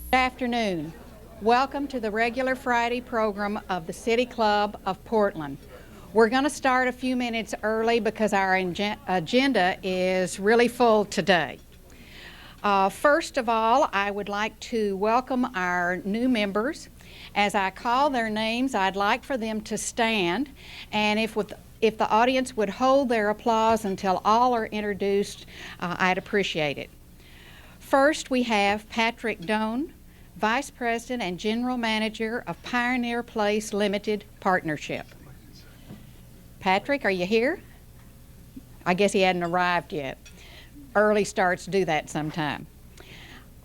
Good afternoon. Welcome to the regular Friday program of the City Club of Portland. We're going to start a few minutes early because our agenda is really full today. First of all, I would like to welcome our new members. As I call their names, I'd like for them to stand, and if the audience would hold their applause until all are introduced, I'd appreciate it. First, we have Patrick Doan, Vice President and General Manager of Pioneer Place Limited Partnership. Patrick, are you here? I guess he hadn't arrived yet. Early starts do that sometime.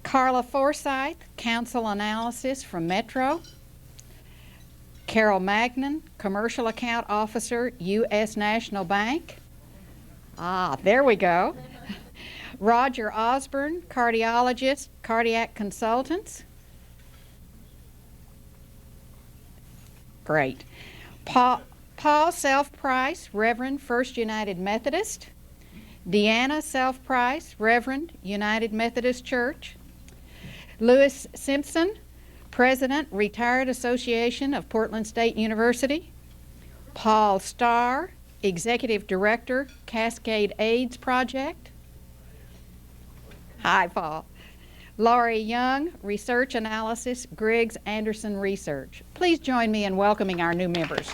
Carla Forsyth, Council Analysis from Metro. Carol Magnan, Commercial Account Officer, U.S. National Bank. There we go. Roger Osborne, Cardiologist, Cardiac Consultants. Great. Paul Self-Price, Reverend First United Methodist. Deanna Self-Price, Reverend United Methodist Church. Louie Simpson, President, Retired Association of Portland State University. Paul Starr, Executive Director, Cascade AIDS Project. Hi, Paul. Laurie Young, Research Analysis, Griggs Anderson Research. Please join me in welcoming our new members.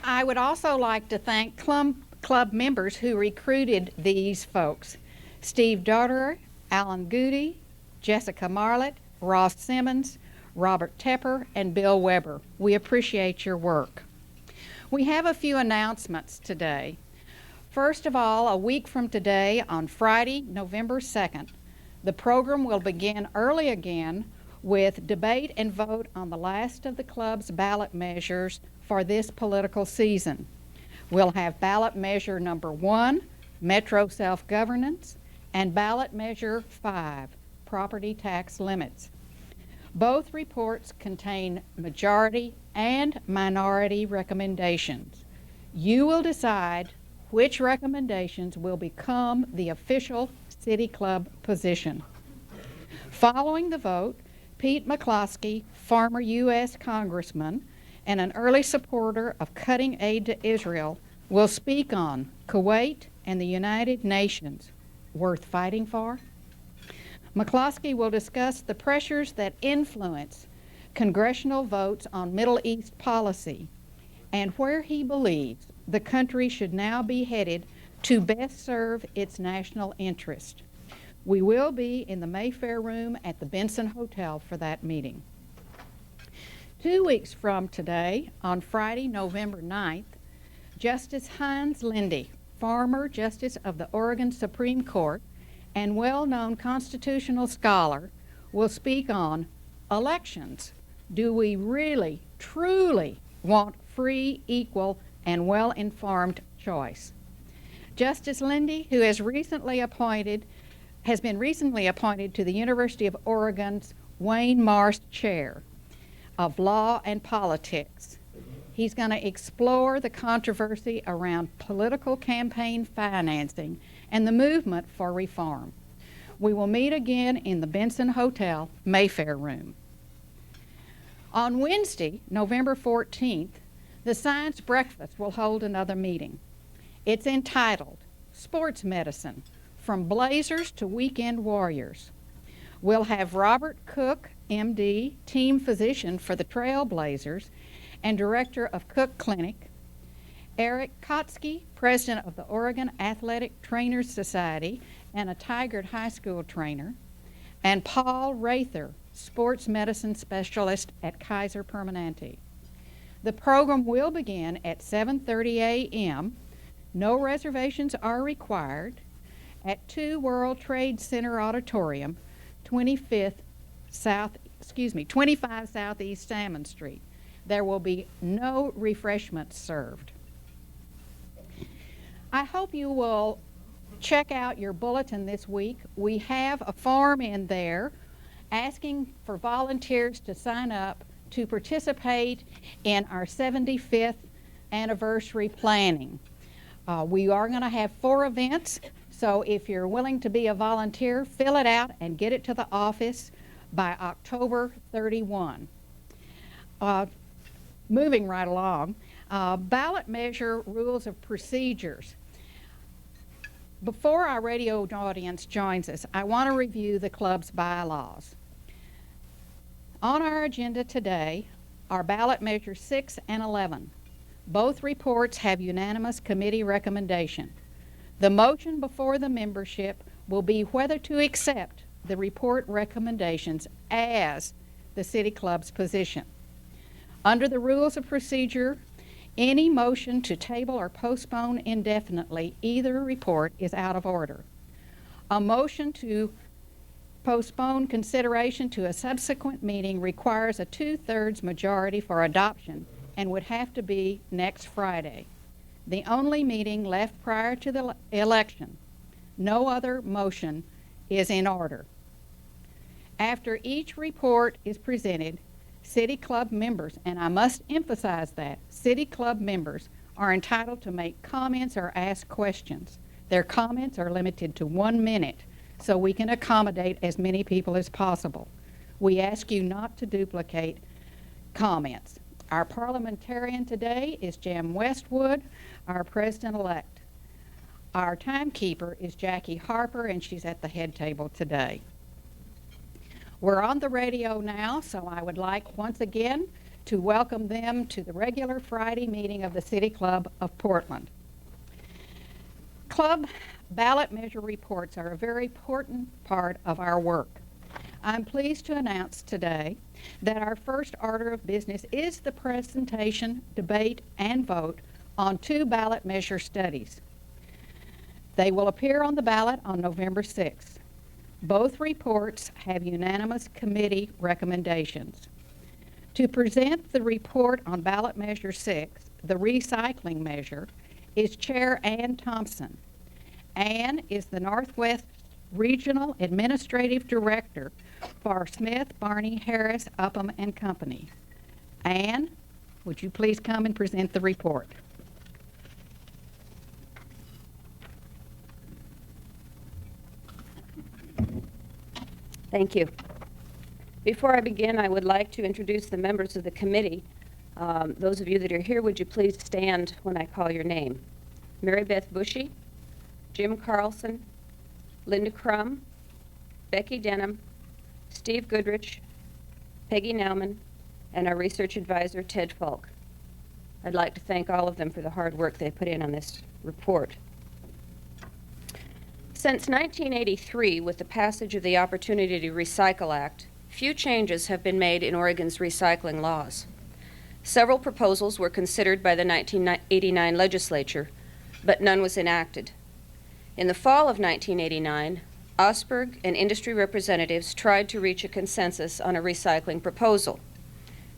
I would also like to thank club members who recruited these folks. Steve Dotterer, Alan Goody, Jessica Marlett, Ross Simmons, Robert Tepper, and Bill Weber. We appreciate your work. We have a few announcements today. First of all, a week from today, on Friday, November 2nd, the program will begin early again with debate and vote on the last of the club's ballot measures for this political season. We'll have ballot measure number 1, Metro Self-Governance, and ballot measure 5, Property Tax Limits. Both reports contain majority and minority recommendations. You will decide which recommendations will become the official City Club position. Following the vote, Pete McCloskey, former U.S. Congressman and an early supporter of cutting aid to Israel, will speak on Kuwait and the United Nations. Worth fighting for? McCloskey will discuss the pressures that influence congressional votes on Middle East policy and where he believes the country should now be headed to best serve its national interest. We will be in the Mayfair Room at the Benson Hotel for that meeting. 2 weeks from today, on Friday, November 9th, Justice Heinz Lindy, former Justice of the Oregon Supreme Court and well-known constitutional scholar, will speak on elections. Do we really, truly want free, equal, and well-informed choice? Justice Lindy, who has been recently appointed to the University of Oregon's Wayne Marsh Chair of Law and Politics. He's going to explore the controversy around political campaign financing and the movement for reform. We will meet again in the Benson Hotel, Mayfair Room. On Wednesday, November 14th, the Science Breakfast will hold another meeting. It's entitled Sports Medicine, From Blazers to Weekend Warriors. We'll have Robert Cook, MD, team physician for the Trailblazers and director of Cook Clinic, Eric Kotsky, president of the Oregon Athletic Trainers Society and a Tigard High School trainer, and Paul Rather, sports medicine specialist at Kaiser Permanente. The program will begin at 7:30 a.m. No reservations are required at 2 World Trade Center Auditorium, 25 Southeast Salmon Street. There will be no refreshments served. I hope you will check out your bulletin this week. We have a form in there asking for volunteers to sign up to participate in our 75th anniversary planning. We are going to have 4 events, So if you're willing to be a volunteer, fill it out and get it to the office by October 31. Moving right along, ballot measure rules of procedures. Before our radio audience joins us, I want to review the club's bylaws. On our agenda today are ballot measures 6 and 11. Both reports have unanimous committee recommendation. The motion before the membership will be whether to accept the report recommendations as the City Club's position. Under the rules of procedure, any motion to table or postpone indefinitely either report is out of order. A motion to postpone consideration to a subsequent meeting requires a 2/3 majority for adoption and would have to be next Friday, the only meeting left prior to the election. No other motion is in order. After each report is presented, City Club members, and I must emphasize that, City Club members are entitled to make comments or ask questions. Their comments are limited to 1 minute so we can accommodate as many people as possible. We ask you not to duplicate comments. Our parliamentarian today is Jim Westwood, our president-elect. Our timekeeper is Jackie Harper, and she's at the head table today. We're on the radio now, so I would like once again to welcome them to the regular Friday meeting of the City Club of Portland. Club ballot measure reports are a very important part of our work. I'm pleased to announce today that our first order of business is the presentation, debate, and vote on 2 ballot measure studies. They will appear on the ballot on November 6th. Both reports have unanimous committee recommendations. To present the report on ballot measure 6, the recycling measure, is Chair Ann Thompson. Ann is the Northwest Regional Administrative Director for Smith, Barney, Harris, Upham and Company. Ann, would you please come and present the report? Thank you. Before I begin, I would like to introduce the members of the committee. Those of you that are here, would you please stand when I call your name? Mary Beth Bushy, Jim Carlson, Linda Crum, Becky Denham, Steve Goodrich, Peggy Nauman, and our research advisor, Ted Falk. I'd like to thank all of them for the hard work they put in on this report. Since 1983, with the passage of the Opportunity to Recycle Act, few changes have been made in Oregon's recycling laws. Several proposals were considered by the 1989 legislature, but none was enacted. In the fall of 1989, Osberg and industry representatives tried to reach a consensus on a recycling proposal.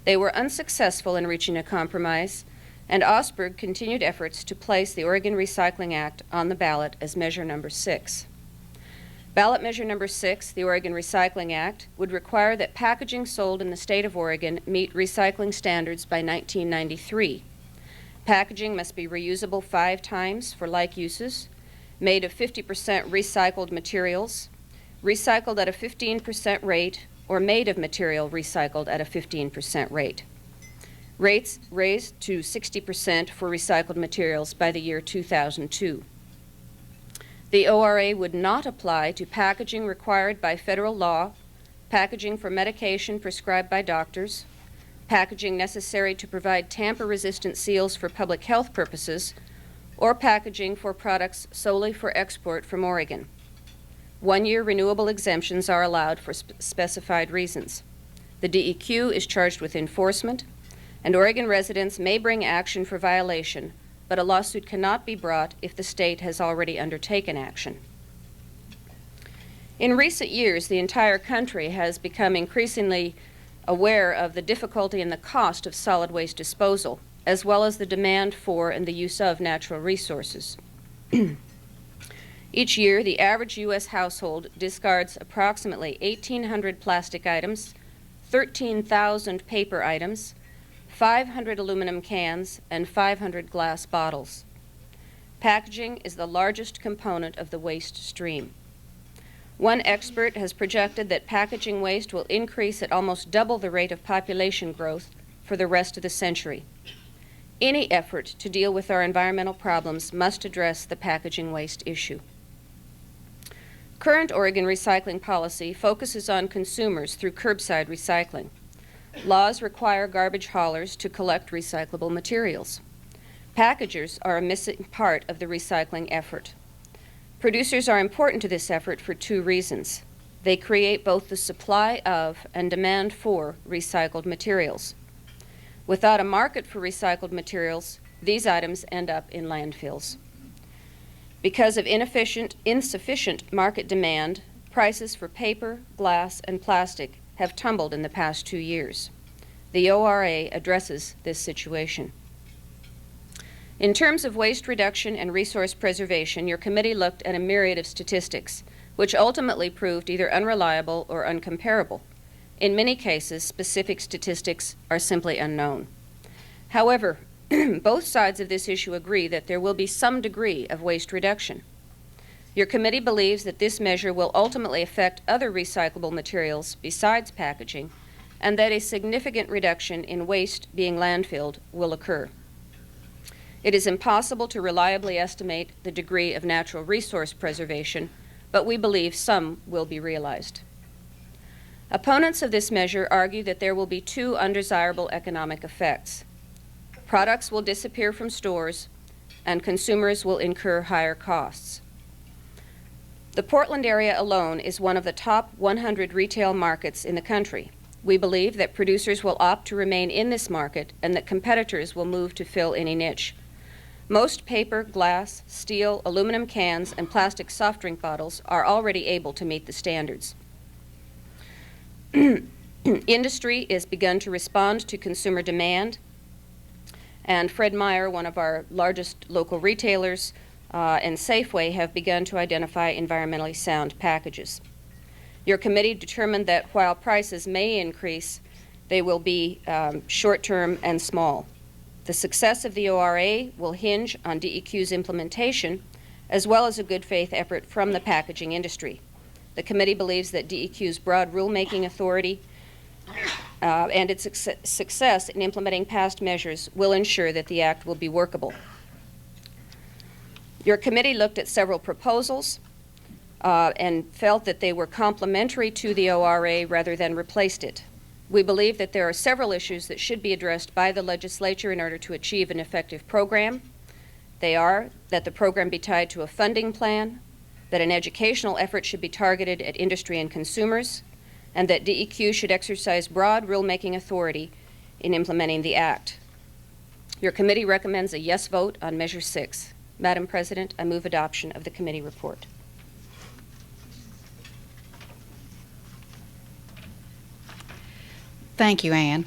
They were unsuccessful in reaching a compromise, and Osberg continued efforts to place the Oregon Recycling Act on the ballot as measure number 6. Ballot measure number 6, the Oregon Recycling Act, would require that packaging sold in the state of Oregon meet recycling standards by 1993. Packaging must be reusable 5 times for like uses, made of 50% recycled materials, recycled at a 15% rate, or made of material recycled at a 15% rate. Rates raised to 60% for recycled materials by the year 2002. The ORA would not apply to packaging required by federal law, packaging for medication prescribed by doctors, packaging necessary to provide tamper-resistant seals for public health purposes, or packaging for products solely for export from Oregon. 1-year renewable exemptions are allowed for specified reasons. The DEQ is charged with enforcement, and Oregon residents may bring action for violation, but a lawsuit cannot be brought if the state has already undertaken action. In recent years, the entire country has become increasingly aware of the difficulty and the cost of solid waste disposal, as well as the demand for and the use of natural resources. Each year, the average U.S. household discards approximately 1,800 plastic items, 13,000 paper items, 500 aluminum cans, and 500 glass bottles. Packaging is the largest component of the waste stream. One expert has projected that packaging waste will increase at almost double the rate of population growth for the rest of the century. Any effort to deal with our environmental problems must address the packaging waste issue. Current Oregon recycling policy focuses on consumers through curbside recycling. Laws require garbage haulers to collect recyclable materials. Packagers are a missing part of the recycling effort. Producers are important to this effort for two reasons. They create both the supply of and demand for recycled materials. Without a market for recycled materials, these items end up in landfills. Because of insufficient market demand, prices for paper, glass, and plastic have tumbled in the past 2 years. The ORA addresses this situation. In terms of waste reduction and resource preservation, your committee looked at a myriad of statistics, which ultimately proved either unreliable or uncomparable. In many cases, specific statistics are simply unknown. However, both sides of this issue agree that there will be some degree of waste reduction. Your committee believes that this measure will ultimately affect other recyclable materials besides packaging, and that a significant reduction in waste being landfilled will occur. It is impossible to reliably estimate the degree of natural resource preservation, but we believe some will be realized. Opponents of this measure argue that there will be two undesirable economic effects. Products will disappear from stores, and consumers will incur higher costs. The Portland area alone is one of the top 100 retail markets in the country. We believe that producers will opt to remain in this market and that competitors will move to fill any niche. Most paper, glass, steel, aluminum cans, and plastic soft drink bottles are already able to meet the standards. Industry has begun to respond to consumer demand, and Fred Meyer, one of our largest local retailers, and Safeway have begun to identify environmentally sound packages. Your committee determined that while prices may increase, they will be short-term and small. The success of the ORA will hinge on DEQ's implementation, as well as a good faith effort from the packaging industry. The committee believes that DEQ's broad rulemaking authority and its success in implementing past measures will ensure that the Act will be workable. Your committee looked at several proposals and felt that they were complementary to the ORA rather than replaced it. We believe that there are several issues that should be addressed by the legislature in order to achieve an effective program. They are that the program be tied to a funding plan, that an educational effort should be targeted at industry and consumers, and that DEQ should exercise broad rulemaking authority in implementing the Act. Your committee recommends a yes vote on Measure 6. Madam President, I move adoption of the committee report. Thank you, Ann.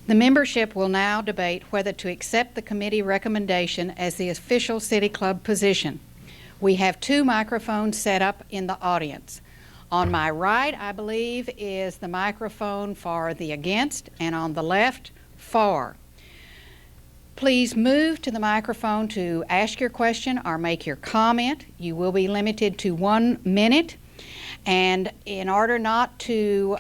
The membership will now debate whether to accept the committee recommendation as the official City Club position. We have two microphones set up in the audience. On my right, I believe, is the microphone for the against, and on the left, for. Please move to the microphone to ask your question or make your comment. You will be limited to 1 minute. And in order not to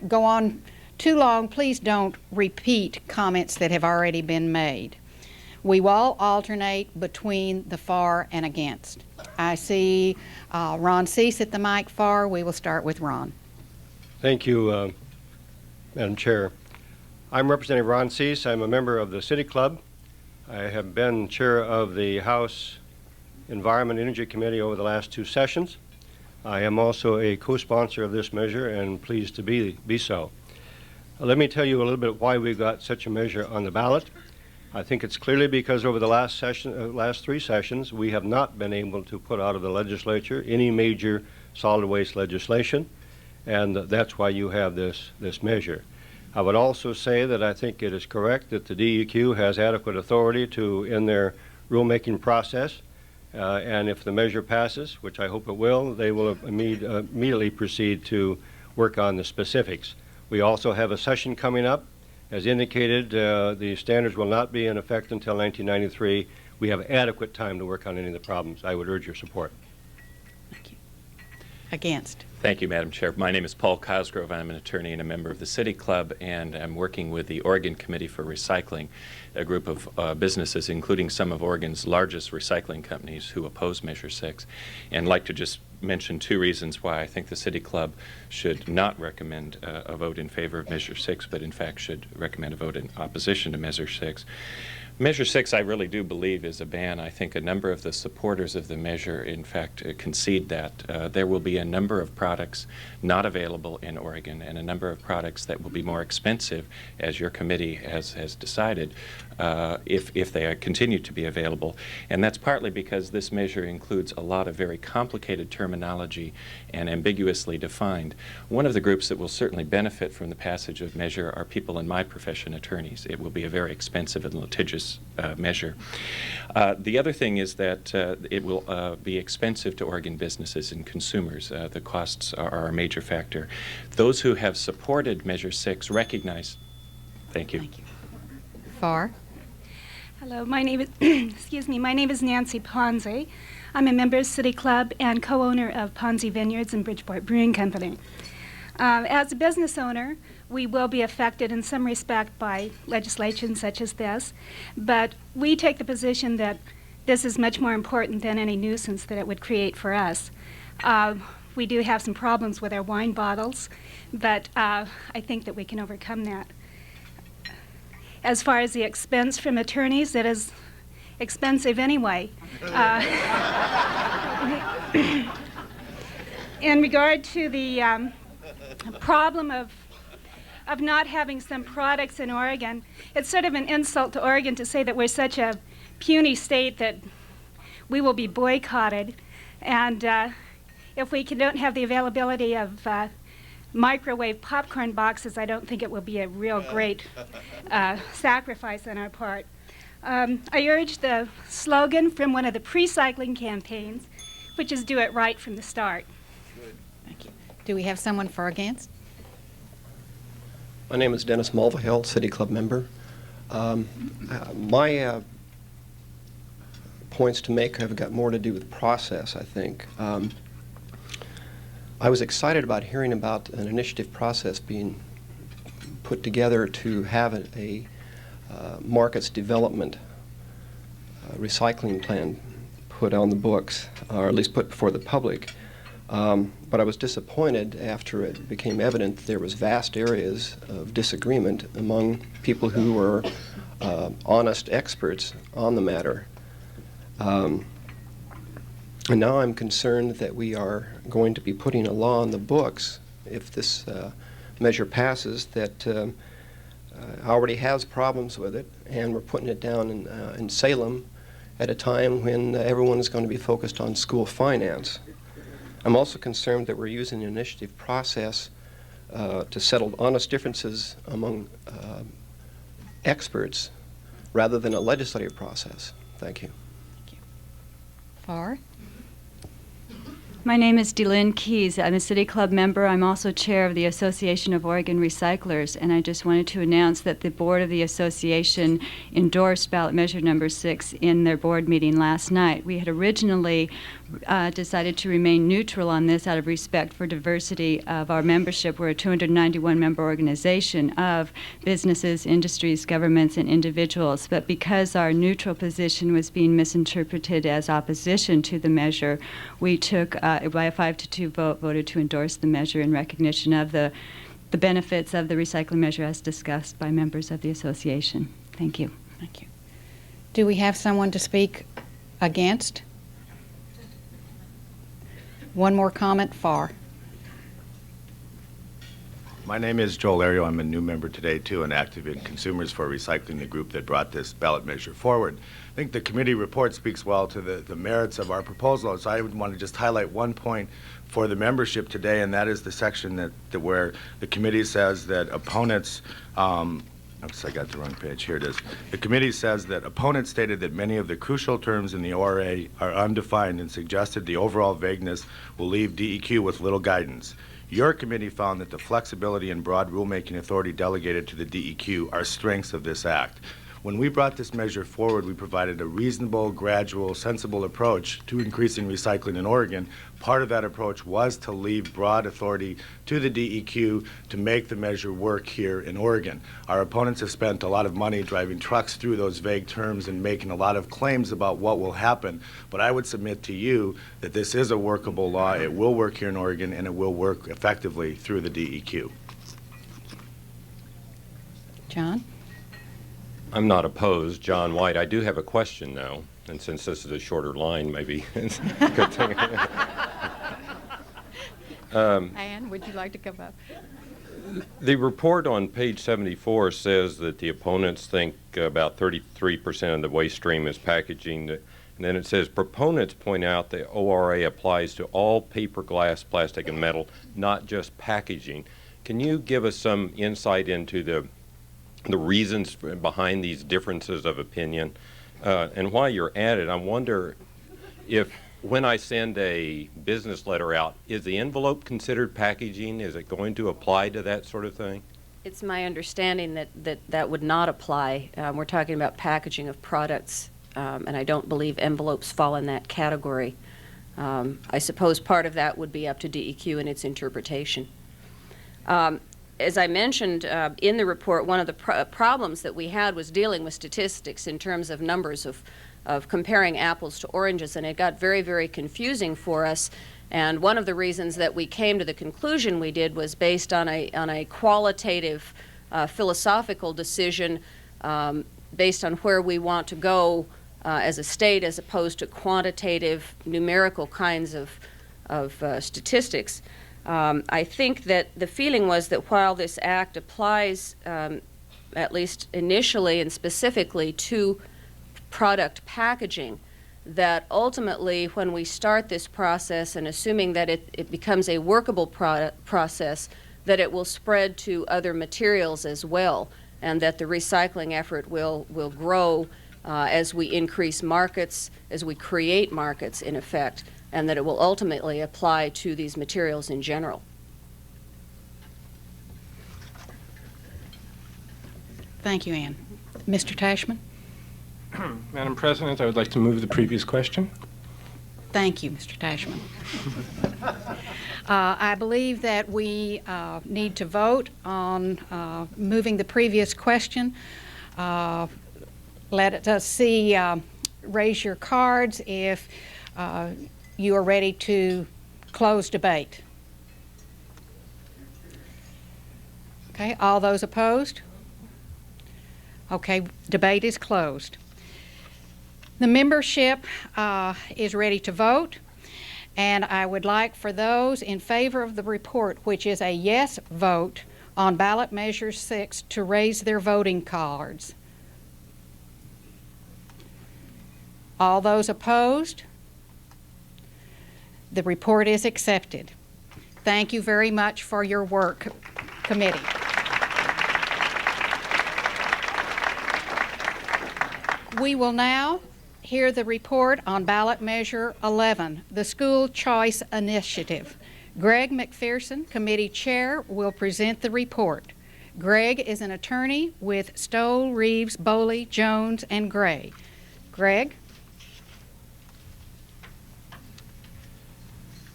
go on too long, please don't repeat comments that have already been made. We will alternate between the for and against. I see Ron Cease at the mic for. We will start with Ron. Thank you, Madam Chair. I'm Representative Ron Cease. I'm a member of the City Club. I have been chair of the House Environment and Energy Committee over the last 2 sessions. I am also a co-sponsor of this measure and pleased to be so. Let me tell you a little bit why we got such a measure on the ballot. I think it's clearly because over the last 3 sessions, we have not been able to put out of the legislature any major solid waste legislation, and that's why you have this measure. I would also say that I think it is correct that the DEQ has adequate authority in their rulemaking process, and if the measure passes, which I hope it will, they will immediately proceed to work on the specifics. We also have a session coming up. As indicated, the standards will not be in effect until 1993. we have adequate time to work on any of the problems. I would urge your support. Thank you. Against? Thank you, Madam Chair. My name is Paul Cosgrove. I'm an attorney and a member of the City Club, and I'm working with the Oregon Committee for Recycling, a group of businesses, including some of Oregon's largest recycling companies who oppose Measure 6. And I'd like to just mention two reasons why I think the City Club should not recommend a vote in favor of Measure 6, but in fact should recommend a vote in opposition to Measure 6. Measure 6, I really do believe, is a ban. I think a number of the supporters of the measure, in fact, concede that there will be a number of products not available in Oregon and a number of products that will be more expensive, as your committee has decided, if they continue to be available. And that's partly because this measure includes a lot of very complicated terminology and ambiguously defined. One of the groups that will certainly benefit from the passage of measure are people in my profession, attorneys. It will be a very expensive and litigious measure. The other thing is that it will be expensive to Oregon businesses and consumers. The costs are a major factor. Those who have supported Measure 6 recognize. Thank you. Thank you. Farr? Hello, my name is excuse me. My name is Nancy Ponzi. I'm a member of City Club and co-owner of Ponzi Vineyards and Bridgeport Brewing Company. As a business owner, we will be affected in some respect by legislation such as this, but we take the position that this is much more important than any nuisance that it would create for us. We do have some problems with our wine bottles, but I think that we can overcome that. As far as the expense from attorneys, it is expensive anyway. In regard to the problem of not having some products in Oregon, it's sort of an insult to Oregon to say that we're such a puny state that we will be boycotted. And if we don't have the availability of microwave popcorn boxes, I don't think it will be a real great sacrifice on our part. I urge the slogan from one of the pre-cycling campaigns, which is do it right from the start. Good. Thank you. Do we have someone for against? My name is Dennis Mulvihill, City Club member. My points to make have got more to do with process, I think. I was excited about hearing about an initiative process being put together to have a markets development recycling plan put on the books, or at least put before the public. But I was disappointed after it became evident that there was vast areas of disagreement among people who were honest experts on the matter. And now I'm concerned that we are going to be putting a law on the books, if this measure passes, that already has problems with it, and we're putting it down in Salem at a time when everyone is going to be focused on school finance. I'm also concerned that we're using the initiative process to settle honest differences among experts rather than a legislative process. Thank you. Thank you. Farr? My name is DeLynn Keys. I'm a City Club member. I'm also chair of the Association of Oregon Recyclers, and I just wanted to announce that the board of the association endorsed ballot measure number 6 in their board meeting last night. We had originally decided to remain neutral on this out of respect for diversity of our membership. We're a 291-member organization of businesses, industries, governments, and individuals. But because our neutral position was being misinterpreted as opposition to the measure, we took, by a 5-2 vote, voted to endorse the measure in recognition of the benefits of the recycling measure as discussed by members of the association. Thank you. Thank you. Do we have someone to speak against? One more comment, Farr. My name is Joel Ario. I'm a new member today, too, and active in Consumers for Recycling, the group that brought this ballot measure forward. I think the committee report speaks well to the merits of our proposal. So I would want to just highlight one point for the membership today, and that is the section where the committee says that opponents oops, I got the wrong page. Here it is. The committee says that opponents stated that many of the crucial terms in the ORA are undefined and suggested the overall vagueness will leave DEQ with little guidance. Your committee found that the flexibility and broad rulemaking authority delegated to the DEQ are strengths of this act. When we brought this measure forward, we provided a reasonable, gradual, sensible approach to increasing recycling in Oregon. Part of that approach was to leave broad authority to the DEQ to make the measure work here in Oregon. Our opponents have spent a lot of money driving trucks through those vague terms and making a lot of claims about what will happen. But I would submit to you that this is a workable law. It will work here in Oregon, and it will work effectively through the DEQ. John? I'm not opposed. John White. I do have a question, though, and since this is a shorter line, maybe it's a good thing. Ann, would you like to come up? The report on page 74 says that the opponents think about 33% of the waste stream is packaging. And then it says proponents point out the ORA applies to all paper, glass, plastic, and metal, not just packaging. Can you give us some insight into the reasons behind these differences of opinion? And while you're at it, I wonder if when I send a business letter out, is the envelope considered packaging? Is it going to apply to that sort of thing? It's my understanding that would not apply. We're talking about packaging of products, and I don't believe envelopes fall in that category. I suppose part of that would be up to DEQ and its interpretation. As I mentioned in the report, one of the problems that we had was dealing with statistics in terms of numbers of comparing apples to oranges, and it got very, very confusing for us. And one of the reasons that we came to the conclusion we did was based on a qualitative philosophical decision based on where we want to go as a state, as opposed to quantitative numerical kinds of statistics. I think that the feeling was that while this act applies, at least initially and specifically, to product packaging, that ultimately when we start this process, and assuming that it becomes a workable process, that it will spread to other materials as well, and that the recycling effort will grow as we increase markets, as we create markets in effect, and that it will ultimately apply to these materials in general. Thank you, Ann. Mr. Tashman? Madam President, I would like to move the previous question. Thank you, Mr. Tashman. I believe that we need to vote on moving the previous question. Let us see, raise your cards if you are ready to close debate. Okay, all those opposed? Okay, debate is closed. The membership is ready to vote, and I would like for those in favor of the report, which is a yes vote on ballot measure 6, to raise their voting cards. All those opposed? The report is accepted. Thank you very much for your work, committee. We will now hear the report on ballot measure 11, the School Choice Initiative. Greg McPherson, committee chair, will present the report. Greg is an attorney with Stoll, Reeves, Boley, Jones, and Gray. Greg?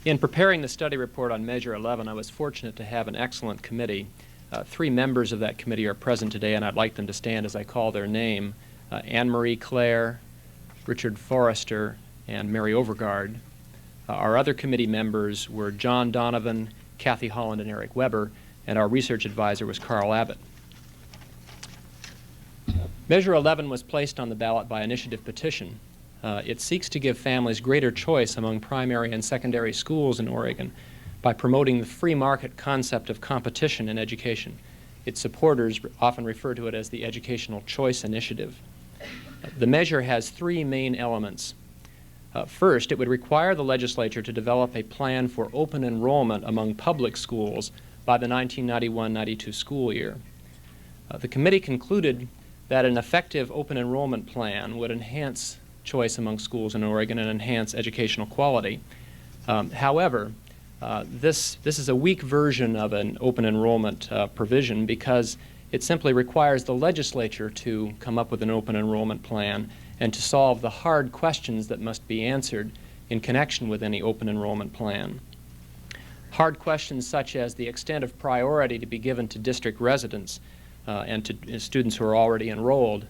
In preparing the study report on Measure 11, I was fortunate to have an excellent committee. 3 members of that committee are present today, and I'd like them to stand as I call their name. Anne Marie Clare, Richard Forrester, and Mary Overgaard. Our other committee members were John Donovan, Kathy Holland, and Eric Weber, and our research advisor was Carl Abbott. Measure 11 was placed on the ballot by initiative petition. It seeks to give families greater choice among primary and secondary schools in Oregon by promoting the free market concept of competition in education. Its supporters often refer to it as the Educational Choice Initiative. The measure has 3 main elements. First, it would require the legislature to develop a plan for open enrollment among public schools by the 1991-92 school year. The committee concluded that an effective open enrollment plan would enhance choice among schools in Oregon and enhance educational quality. However, this is a weak version of an open enrollment provision because It simply requires the legislature to come up with an open enrollment plan and to solve the hard questions that must be answered in connection with any open enrollment plan. Hard questions such as the extent of priority to be given to district residents and to students who are already enrolled,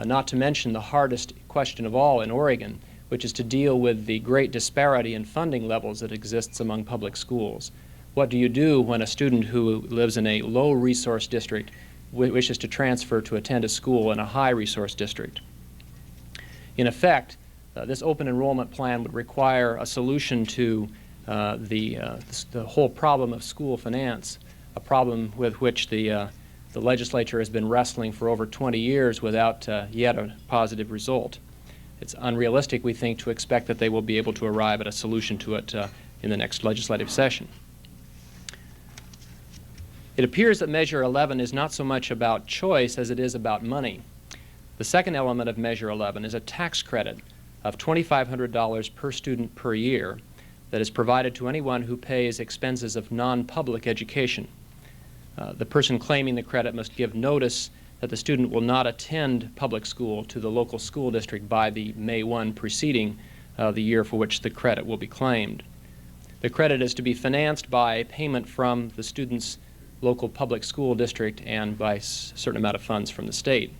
not to mention the hardest question of all in Oregon, which is to deal with the great disparity in funding levels that exists among public schools. What do you do when a student who lives in a low-resource district wishes to transfer to attend a school in a high-resource district? In effect, this open enrollment plan would require a solution to the whole problem of school finance, a problem with which the legislature has been wrestling for over 20 years without yet a positive result. It's unrealistic, we think, to expect that they will be able to arrive at a solution to it in the next legislative session. It appears that Measure 11 is not so much about choice as it is about money. The second element of Measure 11 is a tax credit of $2,500 per student per year that is provided to anyone who pays expenses of non-public education. The person claiming the credit must give notice that the student will not attend public school to the local school district by the May 1 preceding the year for which the credit will be claimed. The credit is to be financed by payment from the student's local public school district and by a certain amount of funds from the state.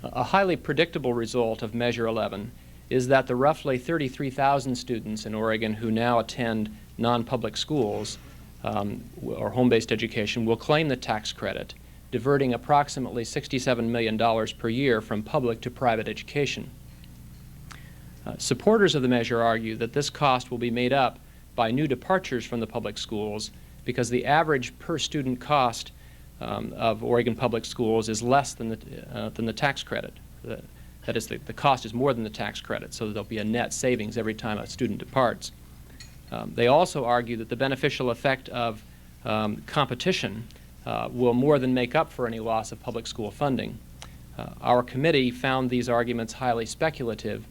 A highly predictable result of Measure 11 is that the roughly 33,000 students in Oregon who now attend non-public schools or home-based education will claim the tax credit, diverting approximately $67 million per year from public to private education. Supporters of the measure argue that this cost will be made up by new departures from the public schools because the average per-student cost of Oregon public schools is less than the tax credit. That is, the cost is more than the tax credit, so there'll be a net savings every time a student departs. They also argue that the beneficial effect of competition will more than make up for any loss of public school funding. Our committee found these arguments highly speculative.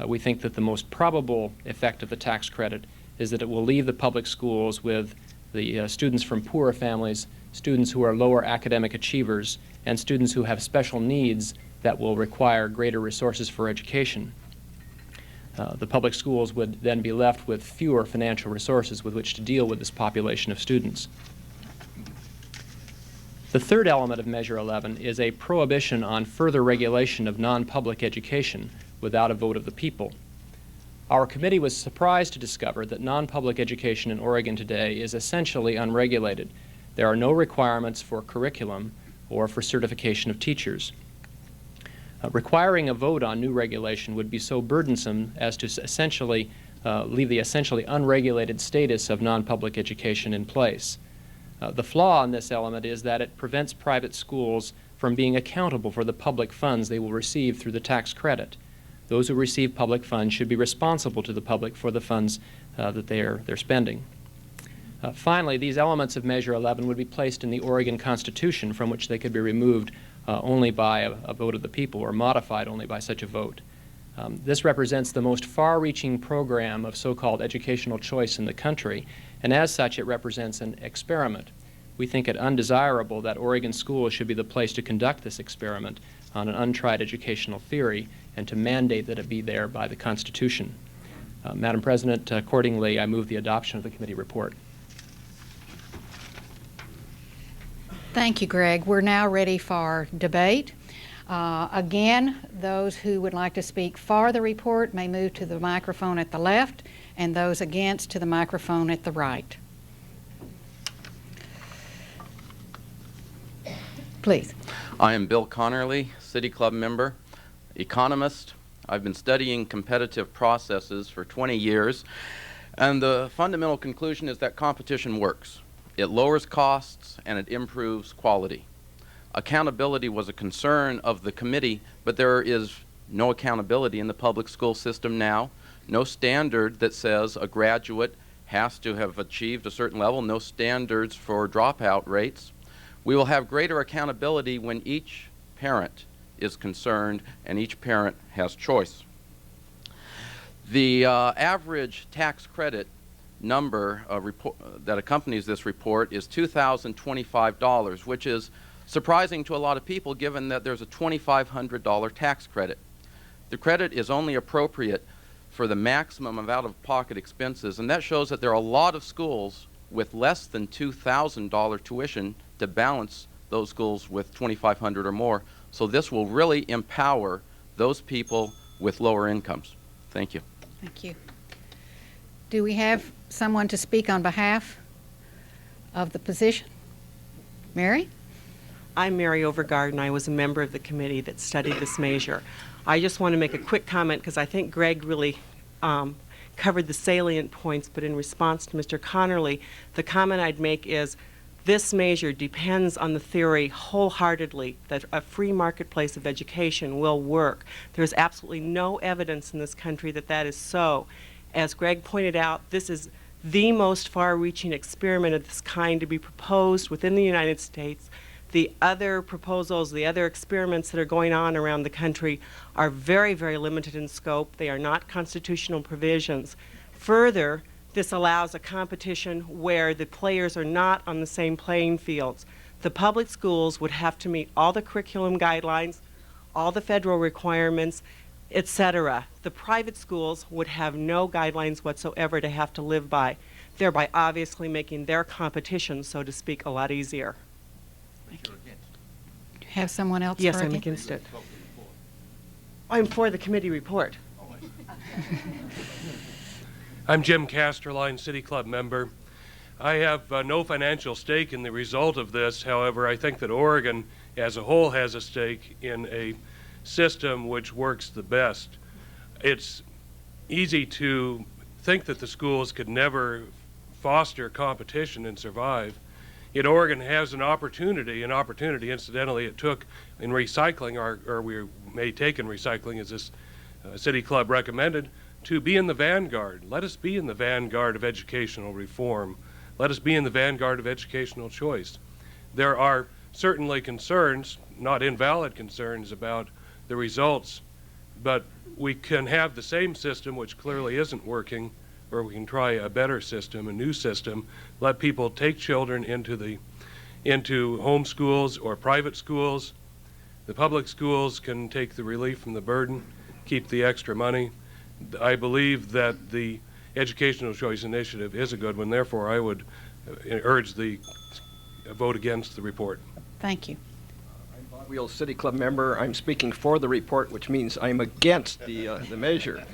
We think that the most probable effect of the tax credit is that it will leave the public schools with the students from poorer families, students who are lower academic achievers, and students who have special needs that will require greater resources for education. The public schools would then be left with fewer financial resources with which to deal with this population of students. The third element of Measure 11 is a prohibition on further regulation of non-public education without a vote of the people. Our committee was surprised to discover that non-public education in Oregon today is essentially unregulated. There are no requirements for curriculum or for certification of teachers. Requiring a vote on new regulation would be so burdensome as to essentially leave the essentially unregulated status of non-public education in place. The flaw in this element is that it prevents private schools from being accountable for the public funds they will receive through the tax credit. Those who receive public funds should be responsible to the public for the funds that they're spending. Finally, these elements of Measure 11 would be placed in the Oregon Constitution, from which they could be removed only by a vote of the people or modified only by such a vote. This represents the most far-reaching program of so-called educational choice in the country, and as such it represents an experiment. We think it undesirable that Oregon schools should be the place to conduct this experiment on an untried educational theory and to mandate that it be there by the Constitution. Madam President, accordingly, I move the adoption of the committee report. Thank you, Greg. We're now ready for debate. Again, those who would like to speak for the report may move to the microphone at the left, and those against to the microphone at the right. Please. I am Bill Connerly, City Club member, economist. I've been studying competitive processes for 20 years, and the fundamental conclusion is that competition works. It lowers costs and it improves quality. Accountability was a concern of the committee, but there is no accountability in the public school system now. No standard that says a graduate has to have achieved a certain level, no standards for dropout rates. We will have greater accountability when each parent is concerned and each parent has choice. The average tax credit number that accompanies this report is $2,025, which is Surprising to a lot of people given that there's a $2,500 tax credit. The credit is only appropriate for the maximum of out-of-pocket expenses, and that shows that there are a lot of schools with less than $2,000 tuition to balance those schools with $2,500 or more. So this will really empower those people with lower incomes. Thank you. Thank you. Do we have someone to speak on behalf of the position? Mary? I'm Mary Overgard, and I was a member of the committee that studied this measure. I just want to make a quick comment because I think Greg really covered the salient points, but in response to Mr. Connerly, the comment I'd make is this measure depends on the theory wholeheartedly that a free marketplace of education will work. There's absolutely no evidence in this country that that is so. As Greg pointed out, this is the most far-reaching experiment of this kind to be proposed within the United States. The other proposals, the other experiments that are going on around the country are very, very limited in scope. They are not constitutional provisions. Further, this allows a competition where the players are not on the same playing fields. The public schools would have to meet all the curriculum guidelines, all the federal requirements, etc. The private schools would have no guidelines whatsoever to have to live by, thereby obviously making their competition, so to speak, a lot easier. Thank you. Do you have someone else? Yes, for I'm against it. I'm for the committee report. I'm Jim Casterline, City Club member. I have no financial stake in the result of this. However, I think that Oregon as a whole has a stake in a system which works the best. It's easy to think that the schools could never foster competition and survive. Yet Oregon has an opportunity incidentally it took in recycling, or we may take in recycling as this City Club recommended, to be in the vanguard. Let us be in the vanguard of educational reform. Let us be in the vanguard of educational choice. There are certainly concerns, not invalid concerns, about the results, but we can have the same system, which clearly isn't working, or we can try a better system, a new system, let people take children into home schools or private schools. The public schools can take the relief from the burden, keep the extra money. I believe that the Educational Choice Initiative is a good one. Therefore, I would urge the vote against the report. Thank you. I'm Bob Wheels, City Club member. I'm speaking for the report, which means I'm against the measure.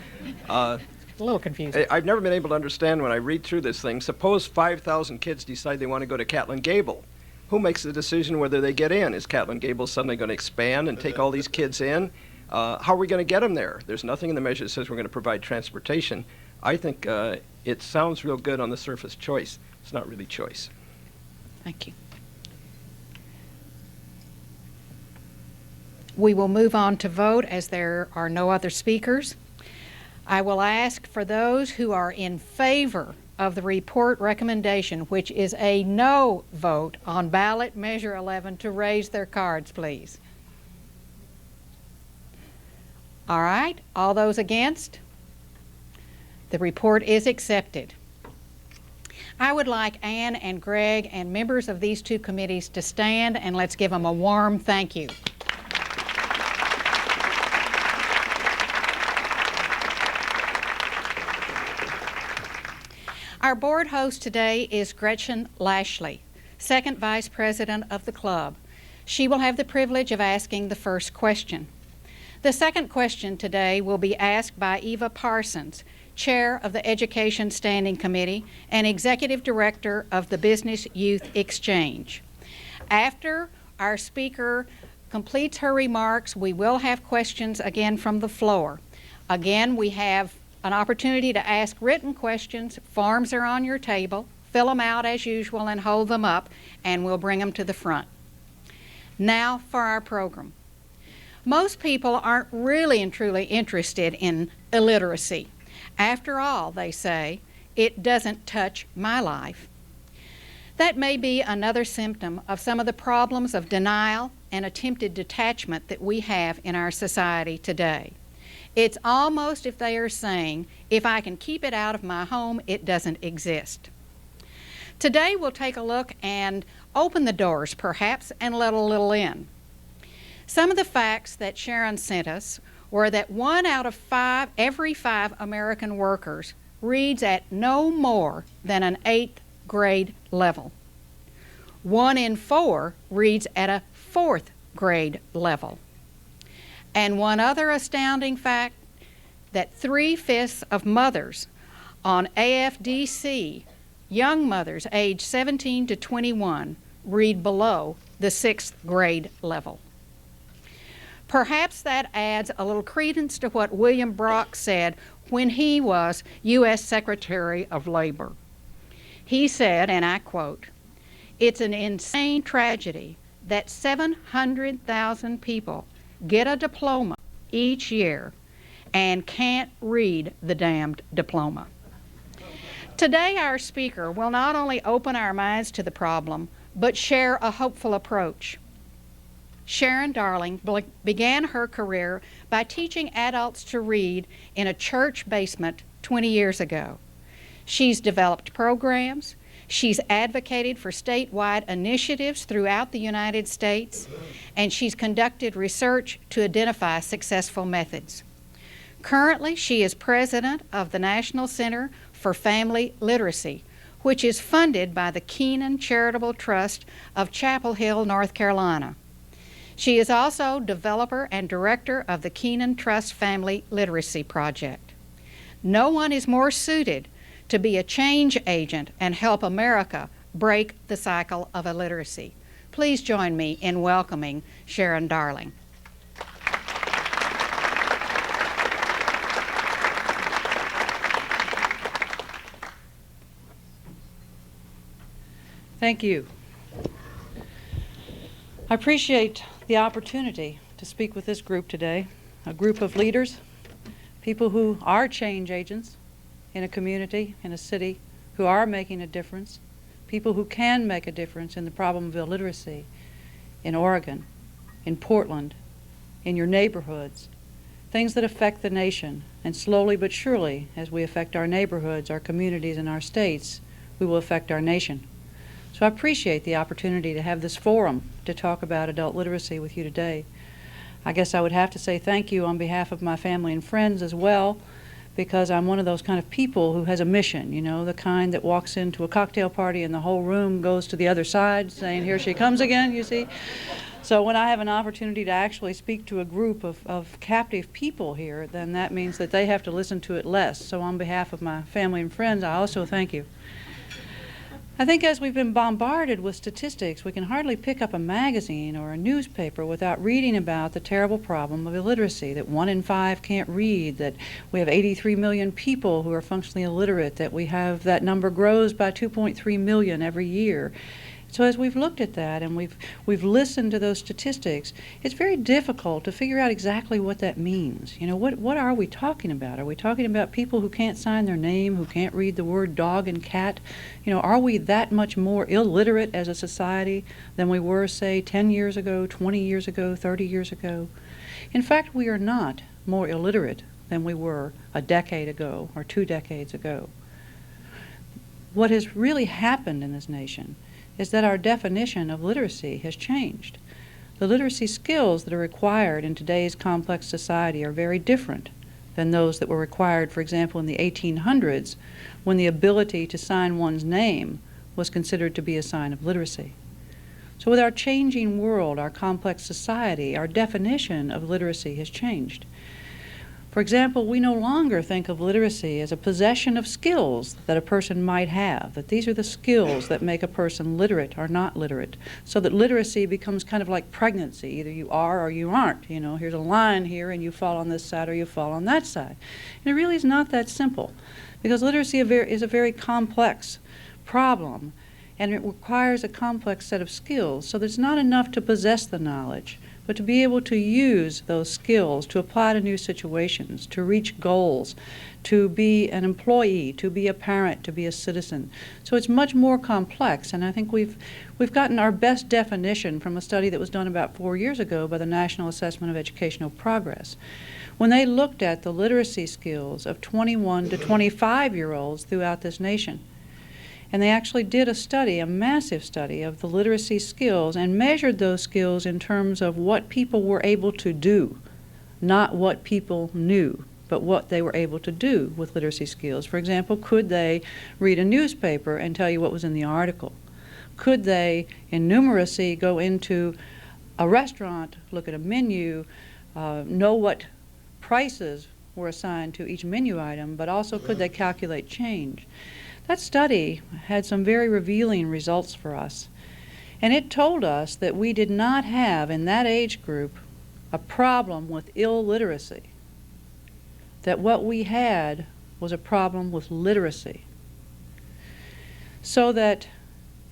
A little confusing. I've never been able to understand when I read through this thing. Suppose 5,000 kids decide they want to go to Catlin Gable. Who makes the decision whether they get in? Is Catlin Gable suddenly going to expand and take all these kids in? How are we going to get them there? There's nothing in the measure that says we're going to provide transportation. I think it sounds real good on the surface, choice. It's not really choice. Thank you. We will move on to vote as there are no other speakers. I will ask for those who are in favor of the report recommendation, which is a no vote on ballot measure 11, to raise their cards, please. All right, all those against? The report is accepted. I would like Ann and Greg and members of these two committees to stand, and let's give them a warm thank you. Our board host today is Gretchen Lashley, second vice president of the club. She will have the privilege of asking the first question. The second question today will be asked by Eva Parsons, chair of the Education Standing Committee and executive director of the Business Youth Exchange. After our speaker completes her remarks, we will have questions again from the floor. Again, we have an opportunity to ask written questions. Forms are on your table. Fill them out as usual and hold them up, and we'll bring them to the front. Now for our program. Most people aren't really and truly interested in illiteracy. After all, they say, it doesn't touch my life. That may be another symptom of some of the problems of denial and attempted detachment that we have in our society today. It's almost if they are saying, if I can keep it out of my home, it doesn't exist. Today we'll take a look and Open the doors, perhaps, and let a little in. Some of the facts that Sharon sent us were that 1 out of every 5 American workers reads at no more than an 8th grade level. 1 in 4 reads at a 4th grade level. And one other astounding fact, that 3/5 of mothers on AFDC, young mothers aged 17 to 21, read below the 6th grade level. Perhaps that adds a little credence to what William Brock said when he was U.S. Secretary of Labor. He said, and I quote, "It's an insane tragedy that 700,000 people get a diploma each year and can't read the damned diploma." Today, our speaker will not only open our minds to the problem, but share a hopeful approach. Sharon Darling began her career by teaching adults to read in a church basement 20 years ago. She's developed programs, she's advocated for statewide initiatives throughout the United States, and she's conducted research to identify successful methods. Currently, she is president of the National Center for Family Literacy, which is funded by the Keenan Charitable Trust of Chapel Hill, North Carolina. She is also developer and director of the Keenan Trust Family Literacy Project. No one is more suited to be a change agent and help America break the cycle of illiteracy. Please join me in welcoming Sharon Darling. Thank you. I appreciate the opportunity to speak with this group today, a group of leaders, people who are change agents in a community, in a city, who are making a difference, people who can make a difference in the problem of illiteracy in Oregon, in Portland, in your neighborhoods, things that affect the nation. And slowly but surely, as we affect our neighborhoods, our communities, and our states, we will affect our nation. So I appreciate the opportunity to have this forum to talk about adult literacy with you today. I guess I would have to say thank you on behalf of my family and friends as well, because I'm one of those kind of people who has a mission, you know, the kind that walks into a cocktail party and the whole room goes to the other side saying, "Here she comes again," you see. So when I have an opportunity to actually speak to a group of captive people here, then that means that they have to listen to it less. So on behalf of my family and friends, I also thank you. I think as we've been bombarded with statistics, we can hardly pick up a magazine or a newspaper without reading about the terrible problem of illiteracy, that 1 in 5 can't read, that we have 83 million people who are functionally illiterate, that we have that number grows by 2.3 million every year. So as we've looked at that and we've listened to those statistics, it's very difficult to figure out exactly what that means. You know, what are we talking about? Are we talking about people who can't sign their name, who can't read the word dog and cat? You know, are we that much more illiterate as a society than we were, say, 10 years ago, 20 years ago, 30 years ago? In fact, we are not more illiterate than we were a decade ago or 2 decades ago. What has really happened in this nation is that our definition of literacy has changed. The literacy skills that are required in today's complex society are very different than those that were required, for example, in the 1800s, when the ability to sign one's name was considered to be a sign of literacy. So with our changing world, our complex society, our definition of literacy has changed. For example, we no longer think of literacy as a possession of skills that a person might have, that these are the skills that make a person literate or not literate, so that literacy becomes kind of like pregnancy. Either you are or you aren't. You know, here's a line here and you fall on this side or you fall on that side. And it really is not that simple, because literacy is a very complex problem, and it requires a complex set of skills. So there's not enough to possess the knowledge, but to be able to use those skills to apply to new situations, to reach goals, to be an employee, to be a parent, to be a citizen. So it's much more complex, and I think we've gotten our best definition from a study that was done about 4 years ago by the National Assessment of Educational Progress, when they looked at the literacy skills of 21 to 25-year-olds throughout this nation. And they actually did a study, a massive study of the literacy skills, and measured those skills in terms of what people were able to do, not what people knew, but what they were able to do with literacy skills. For example, could they read a newspaper and tell you what was in the article? Could they, in numeracy, go into a restaurant, look at a menu, know what prices were assigned to each menu item, but also could they calculate change? That study had some very revealing results for us. And it told us that we did not have, in that age group, a problem with illiteracy. That what we had was a problem with literacy. So that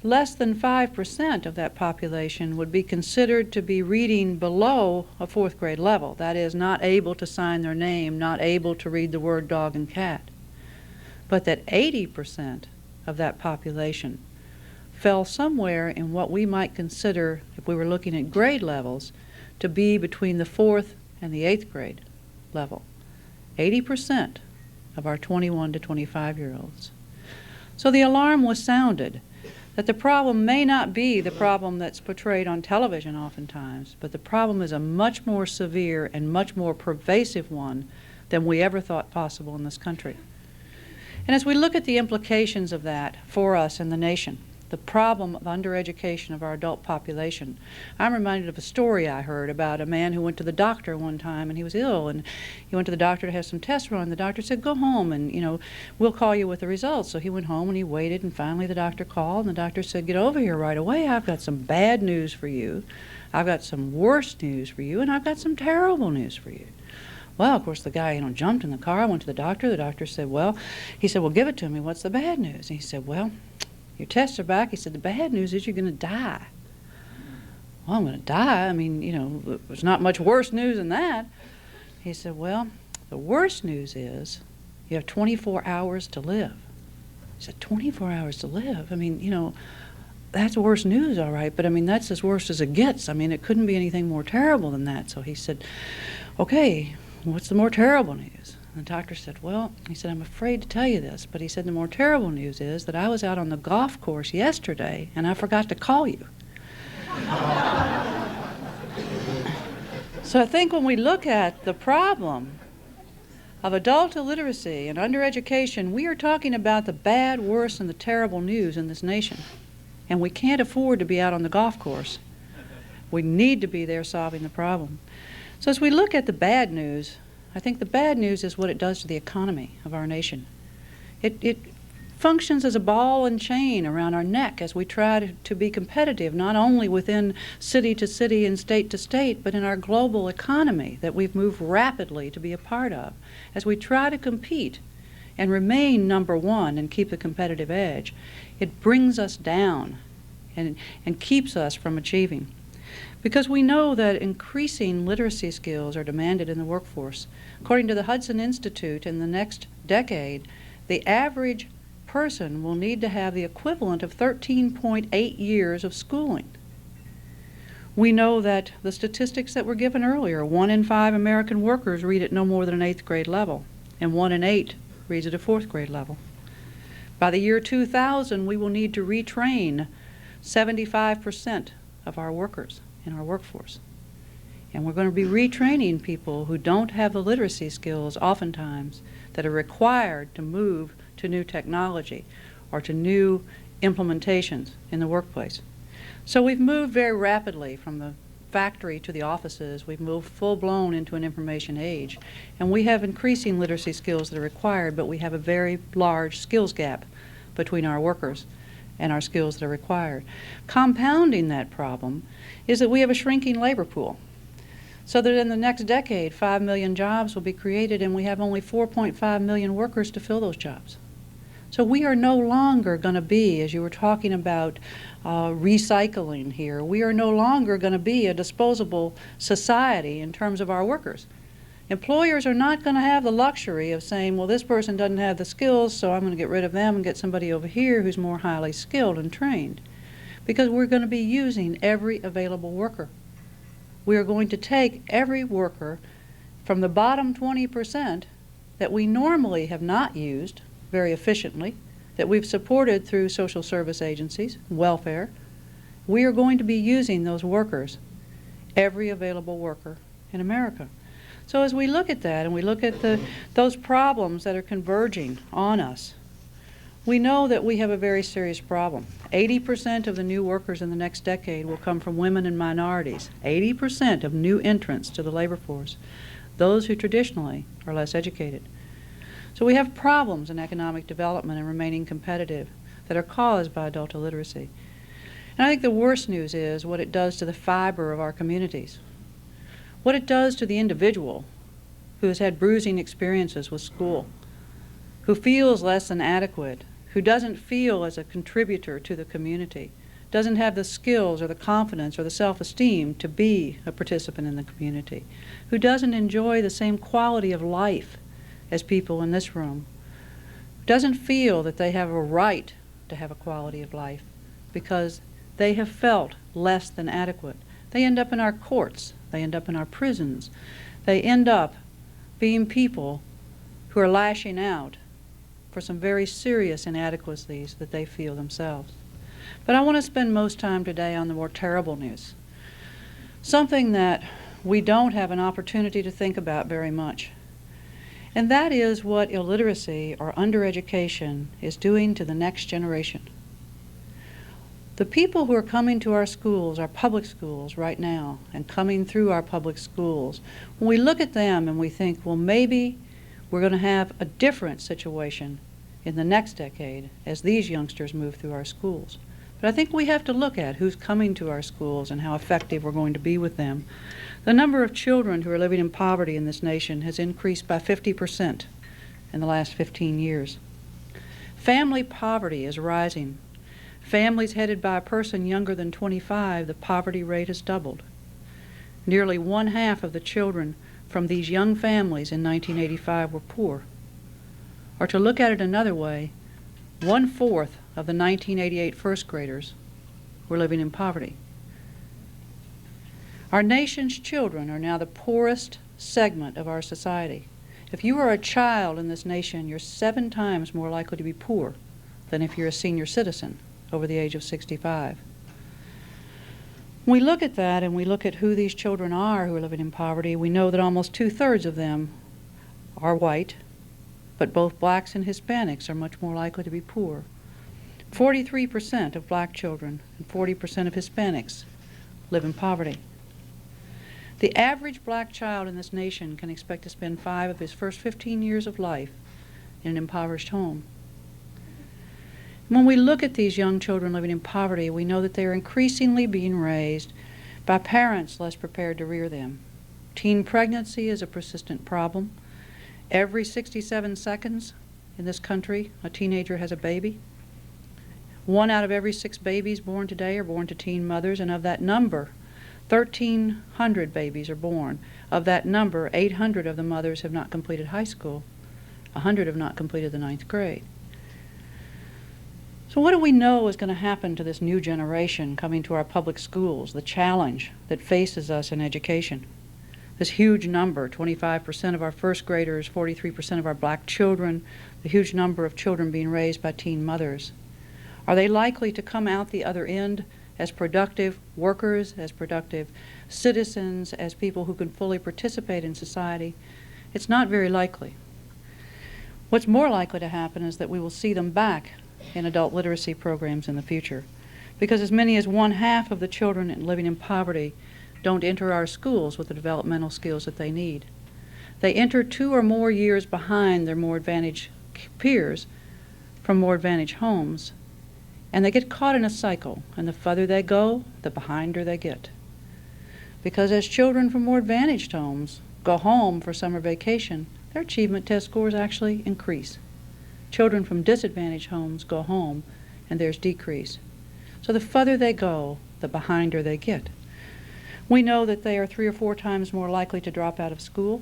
less than 5% of that population would be considered to be reading below a 4th grade level. That is, not able to sign their name, not able to read the word dog and cat. But that 80% of that population fell somewhere in what we might consider, if we were looking at grade levels, to be between the 4th and the 8th grade level. 80% of our 21 to 25-year-olds. So the alarm was sounded that the problem may not be the problem that's portrayed on television oftentimes, but the problem is a much more severe and much more pervasive one than we ever thought possible in this country. And as we look at the implications of that for us in the nation, the problem of undereducation of our adult population, I'm reminded of a story I heard about a man who went to the doctor one time and he was ill, and he went to the doctor to have some tests run. The doctor said, go home and, we'll call you with the results. So he went home and he waited, and finally the doctor called, and the doctor said, get over here right away. I've got some bad news for you. I've got some worse news for you, and I've got some terrible news for you. Well, of course, the guy, jumped in the car, went to the doctor. The doctor said, well, give it to me. What's the bad news? And he said, well, your tests are back. He said, the bad news is you're going to die. Well, I'm going to die. There's not much worse news than that. He said, well, the worst news is you have 24 hours to live. He said, 24 hours to live? That's worse news, all right, but that's as worse as it gets. It couldn't be anything more terrible than that. So he said, okay, what's the more terrible news? And the doctor said, well, he said, I'm afraid to tell you this, but he said, the more terrible news is that I was out on the golf course yesterday and I forgot to call you. So I think when we look at the problem of adult illiteracy and undereducation, we are talking about the bad, worse, and the terrible news in this nation. And we can't afford to be out on the golf course. We need to be there solving the problem. So as we look at the bad news, I think the bad news is what it does to the economy of our nation. It functions as a ball and chain around our neck as we try to be competitive, not only within city to city and state to state, but in our global economy that we've moved rapidly to be a part of. As we try to compete and remain number one and keep the competitive edge, it brings us down and keeps us from achieving. Because we know that increasing literacy skills are demanded in the workforce. According to the Hudson Institute, in the next decade, the average person will need to have the equivalent of 13.8 years of schooling. We know that the statistics that were given earlier, 1 in 5 American workers read at no more than an 8th grade level, and 1 in 8 reads at a 4th grade level. By the year 2000, we will need to retrain 75% of our workers in our workforce. And we're going to be retraining people who don't have the literacy skills oftentimes that are required to move to new technology or to new implementations in the workplace. So we've moved very rapidly from the factory to the offices. We've moved full-blown into an information age. And we have increasing literacy skills that are required, but we have a very large skills gap between our workers and our skills that are required. Compounding that problem is that we have a shrinking labor pool. So that in the next decade, 5 million jobs will be created, and we have only 4.5 million workers to fill those jobs. So we are no longer going to be, as you were talking about recycling here, we are no longer going to be a disposable society in terms of our workers. Employers are not going to have the luxury of saying, well, this person doesn't have the skills, so I'm going to get rid of them and get somebody over here who's more highly skilled and trained. Because we're going to be using every available worker. We are going to take every worker from the bottom 20% that we normally have not used very efficiently that we've supported through social service agencies, welfare, we are going to be using those workers, every available worker in America. So as we look at that and we look at those problems that are converging on us, we know that we have a very serious problem. 80% of the new workers in the next decade will come from women and minorities. 80% of new entrants to the labor force, those who traditionally are less educated. So we have problems in economic development and remaining competitive that are caused by adult illiteracy. And I think the worst news is what it does to the fiber of our communities. What it does to the individual who has had bruising experiences with school, who feels less than adequate, who doesn't feel as a contributor to the community, doesn't have the skills or the confidence or the self-esteem to be a participant in the community, who doesn't enjoy the same quality of life as people in this room, doesn't feel that they have a right to have a quality of life because they have felt less than adequate. They end up in our courts, they end up in our prisons, they end up being people who are lashing out for some very serious inadequacies that they feel themselves. But I want to spend most time today on the more terrible news, something that we don't have an opportunity to think about very much. And that is what illiteracy or undereducation is doing to the next generation. The people who are coming to our schools, our public schools right now, and coming through our public schools, when we look at them and we think, well, maybe we're going to have a different situation in the next decade as these youngsters move through our schools. But I think we have to look at who's coming to our schools and how effective we're going to be with them. The number of children who are living in poverty in this nation has increased by 50% in the last 15 years. Family poverty is rising. Families headed by a person younger than 25, the poverty rate has doubled. Nearly 1/2 of the children from these young families in 1985 were poor. Or to look at it another way, 1/4 of the 1988 first graders were living in poverty. Our nation's children are now the poorest segment of our society. If you are a child in this nation, you're 7 times more likely to be poor than if you're a senior citizen over the age of 65. When we look at that and we look at who these children are who are living in poverty, we know that almost 2/3 of them are white, but both blacks and Hispanics are much more likely to be poor. 43% of black children and 40% of Hispanics live in poverty. The average black child in this nation can expect to spend 5 of his first 15 years of life in an impoverished home. When we look at these young children living in poverty, we know that they are increasingly being raised by parents less prepared to rear them. Teen pregnancy is a persistent problem. Every 67 seconds in this country, a teenager has a baby. 1 out of every 6 babies born today are born to teen mothers, and of that number, 1,300 babies are born. Of that number, 800 of the mothers have not completed high school. 100 have not completed the 9th grade. So what do we know is going to happen to this new generation coming to our public schools, the challenge that faces us in education? This huge number, 25% of our first graders, 43% of our black children, the huge number of children being raised by teen mothers. Are they likely to come out the other end as productive workers, as productive citizens, as people who can fully participate in society? It's not very likely. What's more likely to happen is that we will see them back in adult literacy programs in the future, because as many as 1/2 of the children living in poverty don't enter our schools with the developmental skills that they need. They enter 2 or more years behind their more advantaged peers from more advantaged homes, and they get caught in a cycle, and the further they go, the behinder they get. Because as children from more advantaged homes go home for summer vacation, their achievement test scores actually increase. Children from disadvantaged homes go home, and there's decrease. So the further they go, the behinder they get. We know that they are 3 or 4 times more likely to drop out of school,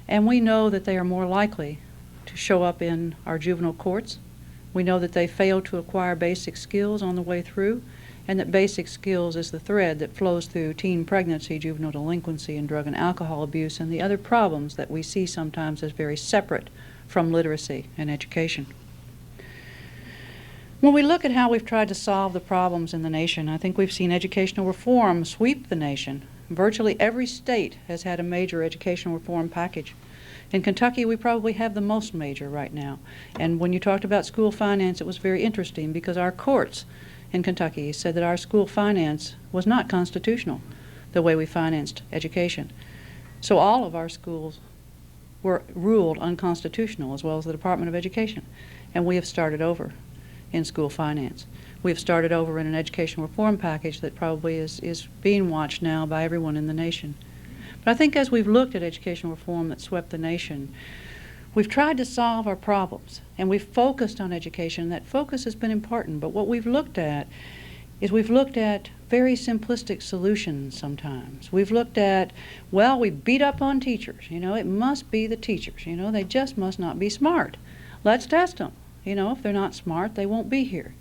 and we know that they are more likely to show up in our juvenile courts. We know that they fail to acquire basic skills on the way through, and that basic skills is the thread that flows through teen pregnancy, juvenile delinquency, and drug and alcohol abuse, and the other problems that we see sometimes as very separate from literacy and education. When we look at how we've tried to solve the problems in the nation, I think we've seen educational reform sweep the nation. Virtually every state has had a major educational reform package. In Kentucky, we probably have the most major right now. And when you talked about school finance, it was very interesting because our courts in Kentucky said that our school finance was not constitutional, the way we financed education. So all of our schools were ruled unconstitutional, as well as the Department of Education. And we have started over in school finance. We have started over in an educational reform package that probably is being watched now by everyone in the nation. But I think as we've looked at educational reform that swept the nation, we've tried to solve our problems, and we've focused on education. That focus has been important, but what we've looked at is we've looked at very simplistic solutions sometimes. We've looked at, well, we beat up on teachers. You know, it must be the teachers. You know, they just must not be smart. Let's test them. You know, if they're not smart, they won't be here.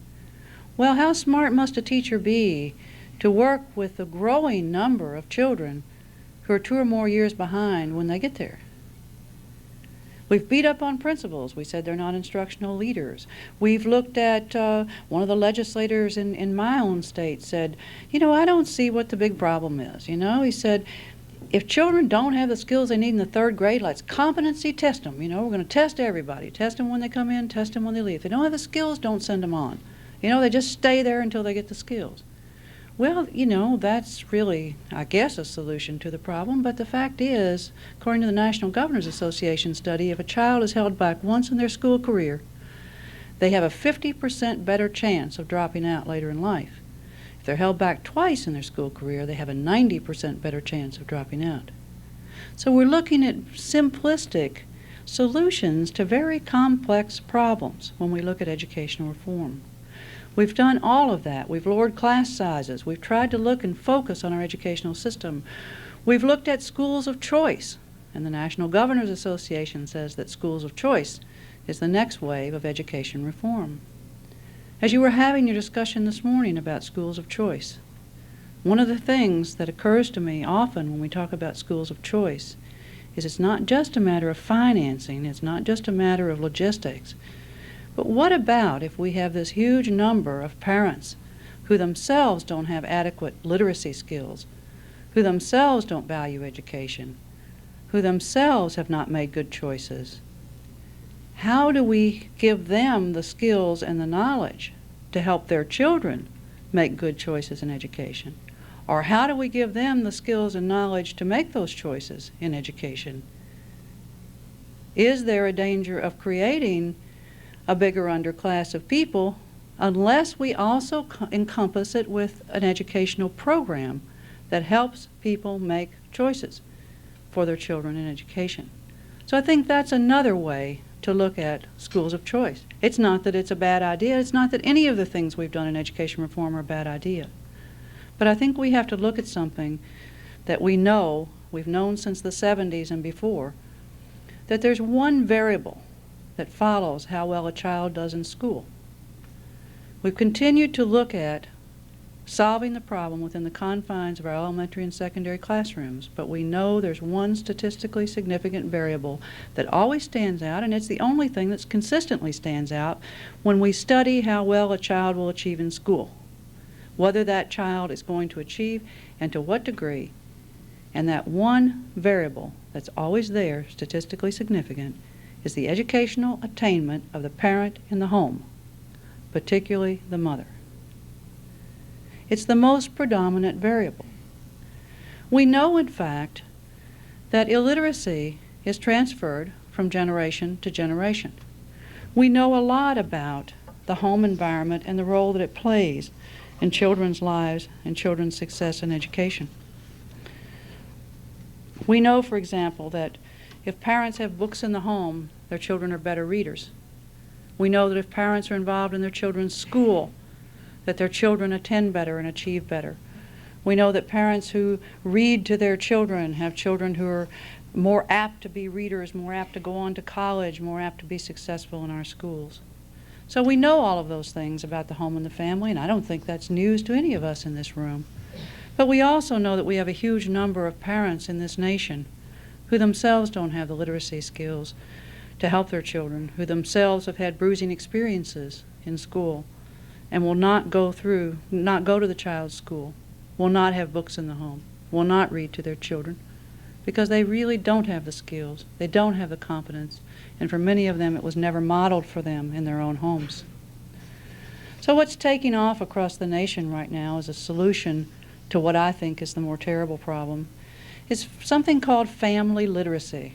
Well, how smart must a teacher be to work with the growing number of children who are 2 or more years behind when they get there? We've beat up on principals. We said they're not instructional leaders. We've looked at, one of the legislators in my own state said, you know, I don't see what the big problem is. You know, he said, if children don't have the skills they need in the 3rd grade, let's competency test them. You know, we're going to test everybody. Test them when they come in, test them when they leave. If they don't have the skills, don't send them on. You know, they just stay there until they get the skills. Well, you know, that's really, I guess, a solution to the problem, but the fact is, according to the National Governors Association study, if a child is held back once in their school career, they have a 50% better chance of dropping out later in life. If they're held back twice in their school career, they have a 90% better chance of dropping out. So we're looking at simplistic solutions to very complex problems when we look at educational reform. We've done all of that. We've lowered class sizes. We've tried to look and focus on our educational system. We've looked at schools of choice, and the National Governors Association says that schools of choice is the next wave of education reform. As you were having your discussion this morning about schools of choice, one of the things that occurs to me often when we talk about schools of choice is it's not just a matter of financing, it's not just a matter of logistics. But what about if we have this huge number of parents who themselves don't have adequate literacy skills, who themselves don't value education, who themselves have not made good choices? How do we give them the skills and the knowledge to help their children make good choices in education? Or how do we give them the skills and knowledge to make those choices in education? Is there a danger of creating a bigger underclass of people unless we also encompass it with an educational program that helps people make choices for their children in education? So I think that's another way to look at schools of choice. It's not that it's a bad idea. It's not that any of the things we've done in education reform are a bad idea. But I think we have to look at something that we've known since the 70s and before, that there's one variable that follows how well a child does in school. We've continued to look at solving the problem within the confines of our elementary and secondary classrooms, but we know there's one statistically significant variable that always stands out, and it's the only thing that consistently stands out when we study how well a child will achieve in school, whether that child is going to achieve and to what degree. And that one variable that's always there, statistically significant, is the educational attainment of the parent in the home, particularly the mother. It's the most predominant variable. We know, in fact, that illiteracy is transferred from generation to generation. We know a lot about the home environment and the role that it plays in children's lives and children's success in education. We know, for example, that if parents have books in the home, their children are better readers. We know that if parents are involved in their children's school, that their children attend better and achieve better. We know that parents who read to their children have children who are more apt to be readers, more apt to go on to college, more apt to be successful in our schools. So we know all of those things about the home and the family, and I don't think that's news to any of us in this room. But we also know that we have a huge number of parents in this nation who themselves don't have the literacy skills to help their children, who themselves have had bruising experiences in school, and will not go to the child's school, will not have books in the home, will not read to their children, because they really don't have the skills, they don't have the competence, and for many of them it was never modeled for them in their own homes. So what's taking off across the nation right now as a solution to what I think is the more terrible problem is something called family literacy.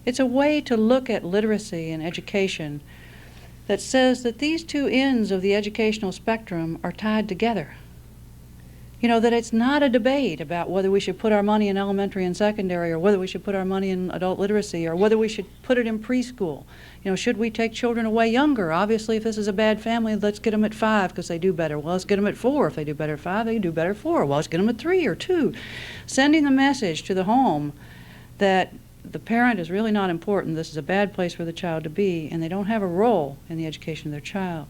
It's a way to look at literacy and education that says that these two ends of the educational spectrum are tied together. You know, that it's not a debate about whether we should put our money in elementary and secondary, or whether we should put our money in adult literacy, or whether we should put it in preschool. You know, should we take children away younger? Obviously, if this is a bad family, let's get them at 5 because they do better. Well, let's get them at 4. If they do better at 5, they do better at 4. Well, let's get them at 3 or 2. Sending the message to the home that the parent is really not important, this is a bad place for the child to be, and they don't have a role in the education of their child.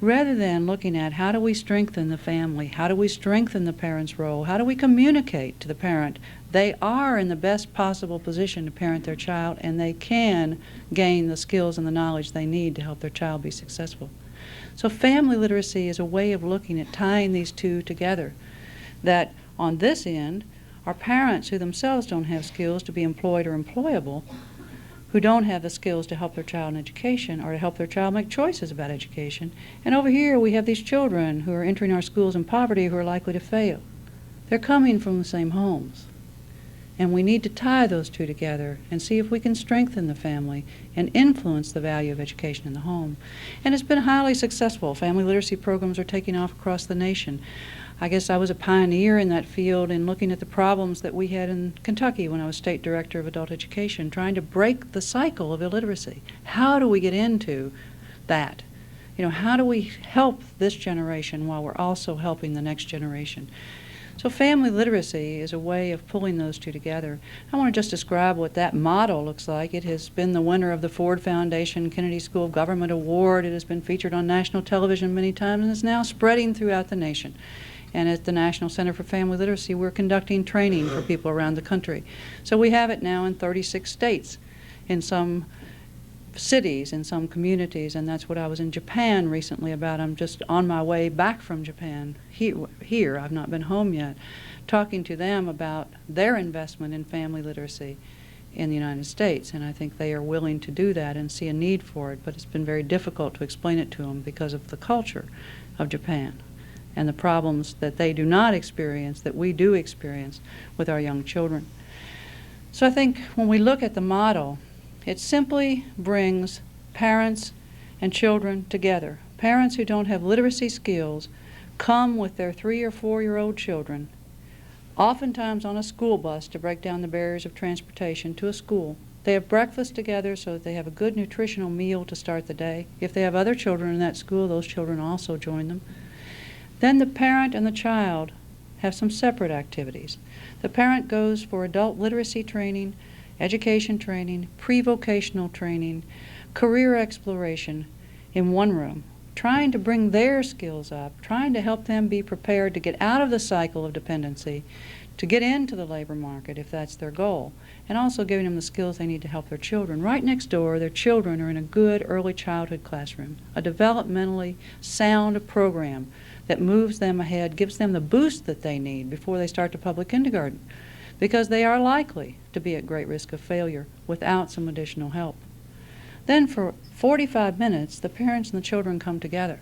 Rather than looking at how do we strengthen the family, how do we strengthen the parent's role, how do we communicate to the parent they are in the best possible position to parent their child, and they can gain the skills and the knowledge they need to help their child be successful. So family literacy is a way of looking at tying these two together, that on this end are parents who themselves don't have skills to be employed or employable, who don't have the skills to help their child in education or to help their child make choices about education. And over here we have these children who are entering our schools in poverty who are likely to fail. They're coming from the same homes. And we need to tie those two together and see if we can strengthen the family and influence the value of education in the home. And it's been highly successful. Family literacy programs are taking off across the nation. I guess I was a pioneer in that field in looking at the problems that we had in Kentucky when I was state director of adult education, trying to break the cycle of illiteracy. How do we get into that? You know, how do we help this generation while we're also helping the next generation? So family literacy is a way of pulling those two together. I want to just describe what that model looks like. It has been the winner of the Ford Foundation Kennedy School of Government Award. It has been featured on national television many times and is now spreading throughout the nation. And at the National Center for Family Literacy, we're conducting training for people around the country. So we have it now in 36 states, in some cities, in some communities, and that's what I was in Japan recently about. I'm just on my way back from Japan here. I've not been home yet, talking to them about their investment in family literacy in the United States, and I think they are willing to do that and see a need for it, but it's been very difficult to explain it to them because of the culture of Japan and the problems that they do not experience that we do experience with our young children. So I think when we look at the model, it simply brings parents and children together. Parents who don't have literacy skills come with their 3 or 4-year-old children, oftentimes on a school bus to break down the barriers of transportation to a school. They have breakfast together so that they have a good nutritional meal to start the day. If they have other children in that school, those children also join them. Then the parent and the child have some separate activities. The parent goes for adult literacy training, education training, pre-vocational training, career exploration in one room, trying to bring their skills up, trying to help them be prepared to get out of the cycle of dependency, to get into the labor market if that's their goal, and also giving them the skills they need to help their children. Right next door, their children are in a good early childhood classroom, a developmentally sound program that moves them ahead, gives them the boost that they need before they start to public kindergarten, because they are likely to be at great risk of failure without some additional help. Then for 45 minutes, the parents and the children come together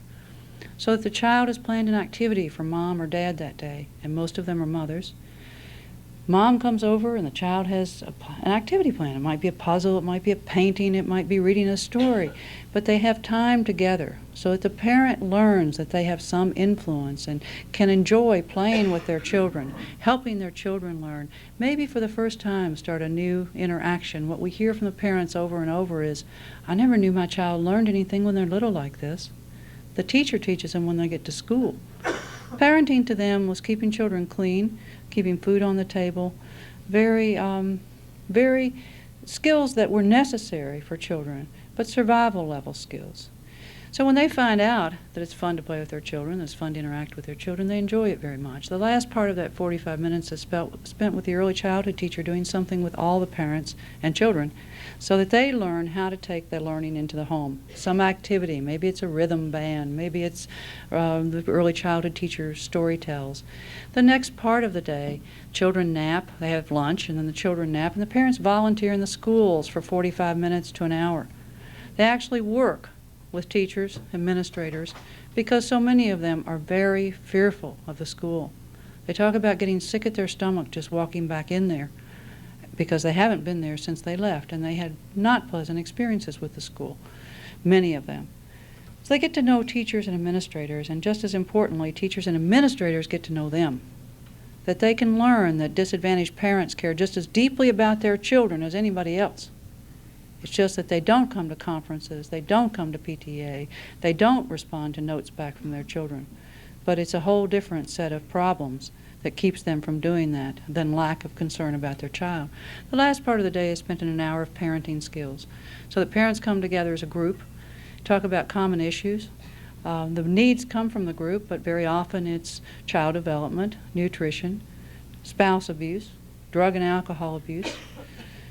so that the child has planned an activity for mom or dad that day, and most of them are mothers. Mom comes over and the child has an activity plan. It might be a puzzle, it might be a painting, it might be reading a story, but they have time together so that the parent learns that they have some influence and can enjoy playing with their children, helping their children learn, maybe for the first time start a new interaction. What we hear from the parents over and over is, I never knew my child learned anything when they're little like this. The teacher teaches them when they get to school. Parenting to them was keeping children clean, keeping food on the table, very skills that were necessary for children, but survival level skills. So when they find out that it's fun to play with their children, it's fun to interact with their children, they enjoy it very much. The last part of that 45 minutes is spent with the early childhood teacher doing something with all the parents and children so that they learn how to take their learning into the home. Some activity, maybe it's a rhythm band, maybe it's the early childhood teacher story tells. The next part of the day, children nap, they have lunch, and then the children nap, and the parents volunteer in the schools for 45 minutes to an hour. They actually work with teachers, administrators, because so many of them are very fearful of the school. They talk about getting sick at their stomach just walking back in there because they haven't been there since they left, and they had not pleasant experiences with the school, many of them. So they get to know teachers and administrators, and just as importantly, teachers and administrators get to know them. That they can learn that disadvantaged parents care just as deeply about their children as anybody else. It's just that they don't come to conferences, they don't come to PTA, they don't respond to notes back from their children. But it's a whole different set of problems that keeps them from doing that than lack of concern about their child. The last part of the day is spent in an hour of parenting skills. So that parents come together as a group, talk about common issues. The needs come from the group, but very often it's child development, nutrition, spouse abuse, drug and alcohol abuse,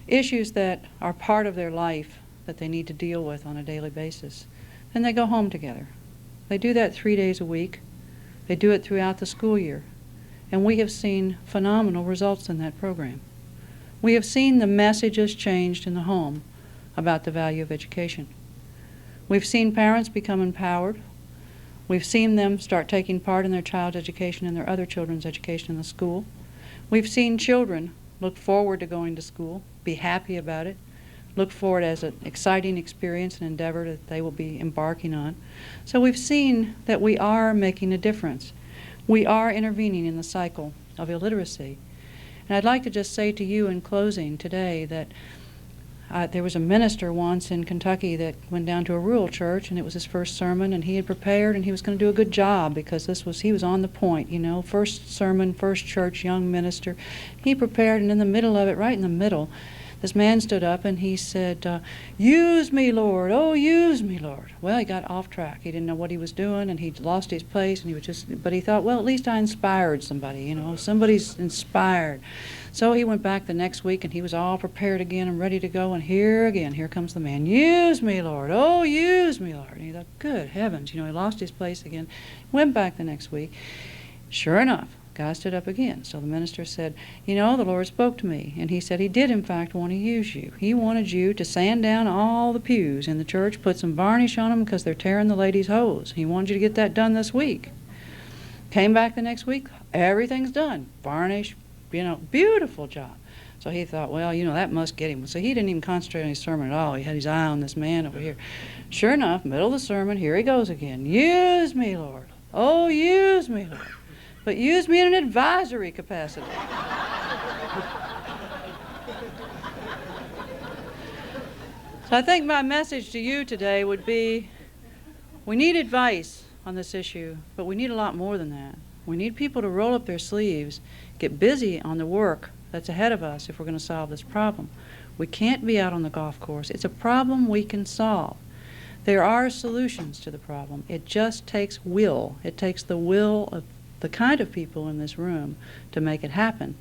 issues that are part of their life that they need to deal with on a daily basis. Then they go home together. They do that 3 days a week. They do it throughout the school year. And we have seen phenomenal results in that program. We have seen the messages changed in the home about the value of education. We've seen parents become empowered. We've seen them start taking part in their child's education and their other children's education in the school. We've seen children look forward to going to school, be happy about it, look for it as an exciting experience and endeavor that they will be embarking on. So we've seen that we are making a difference. We are intervening in the cycle of illiteracy. And I'd like to just say to you in closing today that there was a minister once in Kentucky that went down to a rural church, and it was his first sermon, and he had prepared, and he was going to do a good job because he was on the point, you know, first sermon, first church, young minister. He prepared, and in the middle of it, right in the middle, this man stood up and he said, "Use me, Lord, oh, use me, Lord." Well, he got off track. He didn't know what he was doing, and he'd lost his place, and but he thought, well, at least I inspired somebody, you know, somebody's inspired. So he went back the next week, and he was all prepared again and ready to go, and here comes the man. "Use me, Lord, oh, use me, Lord." And he thought, good heavens, you know, he lost his place again. Went back the next week. Sure enough, guy stood up again. So the minister said, "You know, the Lord spoke to me." And he said he did, in fact, want to use you. He wanted you to sand down all the pews in the church, put some varnish on them because they're tearing the ladies' hose. He wanted you to get that done this week. Came back the next week, everything's done. Varnish, you know, beautiful job. So he thought, well, you know, that must get him. So he didn't even concentrate on his sermon at all. He had his eye on this man over here. Sure enough, middle of the sermon, here he goes again. "Use me, Lord. Oh, use me, Lord. But use me in an advisory capacity." So I think my message to you today would be, we need advice on this issue, but we need a lot more than that. We need people to roll up their sleeves, get busy on the work that's ahead of us if we're going to solve this problem. We can't be out on the golf course. It's a problem we can solve. There are solutions to the problem. It just takes will. It takes the will of the kind of people in this room to make it happen.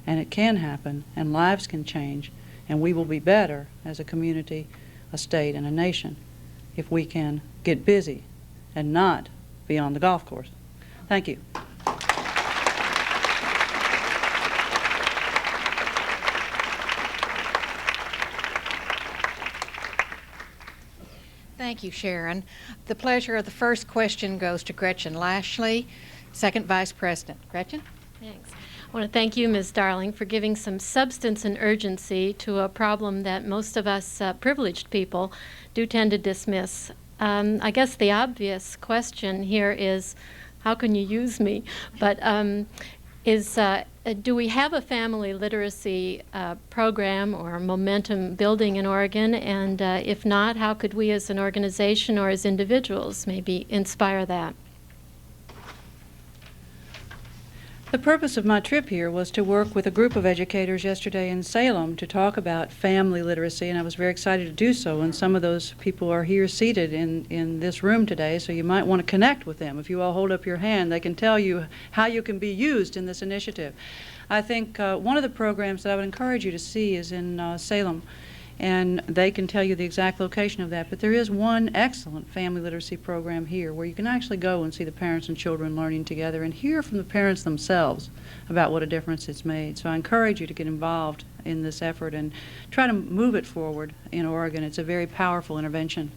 And it can happen, and lives can change, and we will be better as a community, a state, and a nation if we can get busy and not be on the golf course. Thank you. Thank you, Sharon. The pleasure of the first question goes to Gretchen Lashley, Second Vice President. Gretchen? Thanks. I want to thank you, Ms. Darling, for giving some substance and urgency to a problem that most of us privileged people do tend to dismiss. I guess the obvious question here is, how can you use me? But do we have a family literacy program or momentum building in Oregon? And if not, how could we as an organization or as individuals maybe inspire that? The purpose of my trip here was to work with a group of educators yesterday in Salem to talk about family literacy, and I was very excited to do so. And some of those people are here seated in this room today, so you might want to connect with them. If you all hold up your hand, they can tell you how you can be used in this initiative. I think one of the programs that I would encourage you to see is in Salem, and they can tell you the exact location of that. But there is one excellent family literacy program here where you can actually go and see the parents and children learning together and hear from the parents themselves about what a difference it's made. So I encourage you to get involved in this effort and try to move it forward in Oregon. It's a very powerful intervention.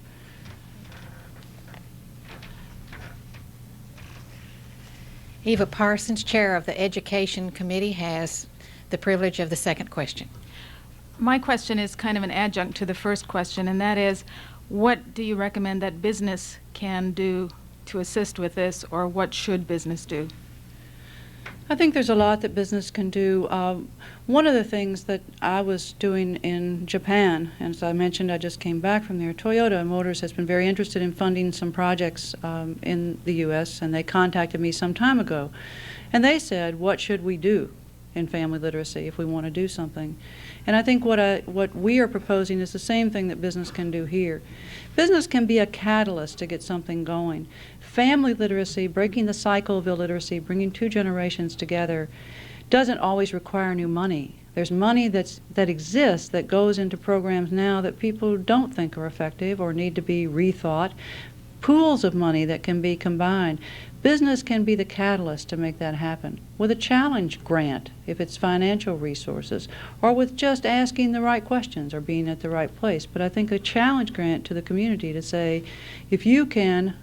Eva Parsons, Chair of the Education Committee, has the privilege of the second question. My question is kind of an adjunct to the first question, and that is, what do you recommend that business can do to assist with this, or what should business do? I think there's a lot that business can do. One of the things that I was doing in Japan, and as I mentioned, I just came back from there, Toyota Motors has been very interested in funding some projects in the U.S., and they contacted me some time ago. And they said, what should we do in family literacy if we want to do something? And I think what we are proposing is the same thing that business can do here. Business can be a catalyst to get something going. Family literacy, breaking the cycle of illiteracy, bringing two generations together, doesn't always require new money. There's money that exists that goes into programs now that people don't think are effective or need to be rethought. Pools of money that can be combined. Business can be the catalyst to make that happen with a challenge grant, if it's financial resources, or with just asking the right questions or being at the right place. But I think a challenge grant to the community to say, if you can,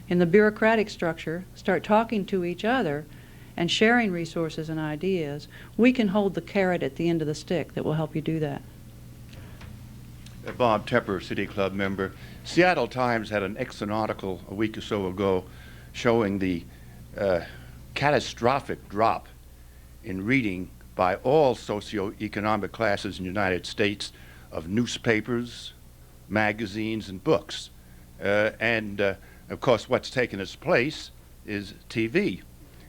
in the bureaucratic structure, start talking to each other and sharing resources and ideas, we can hold the carrot at the end of the stick that will help you do that. Bob Tepper, City Club member. Seattle Times had an excellent article a week or so ago showing the catastrophic drop in reading by all socioeconomic classes in the United States of newspapers, magazines, and books. Of course, what's taken its place is TV.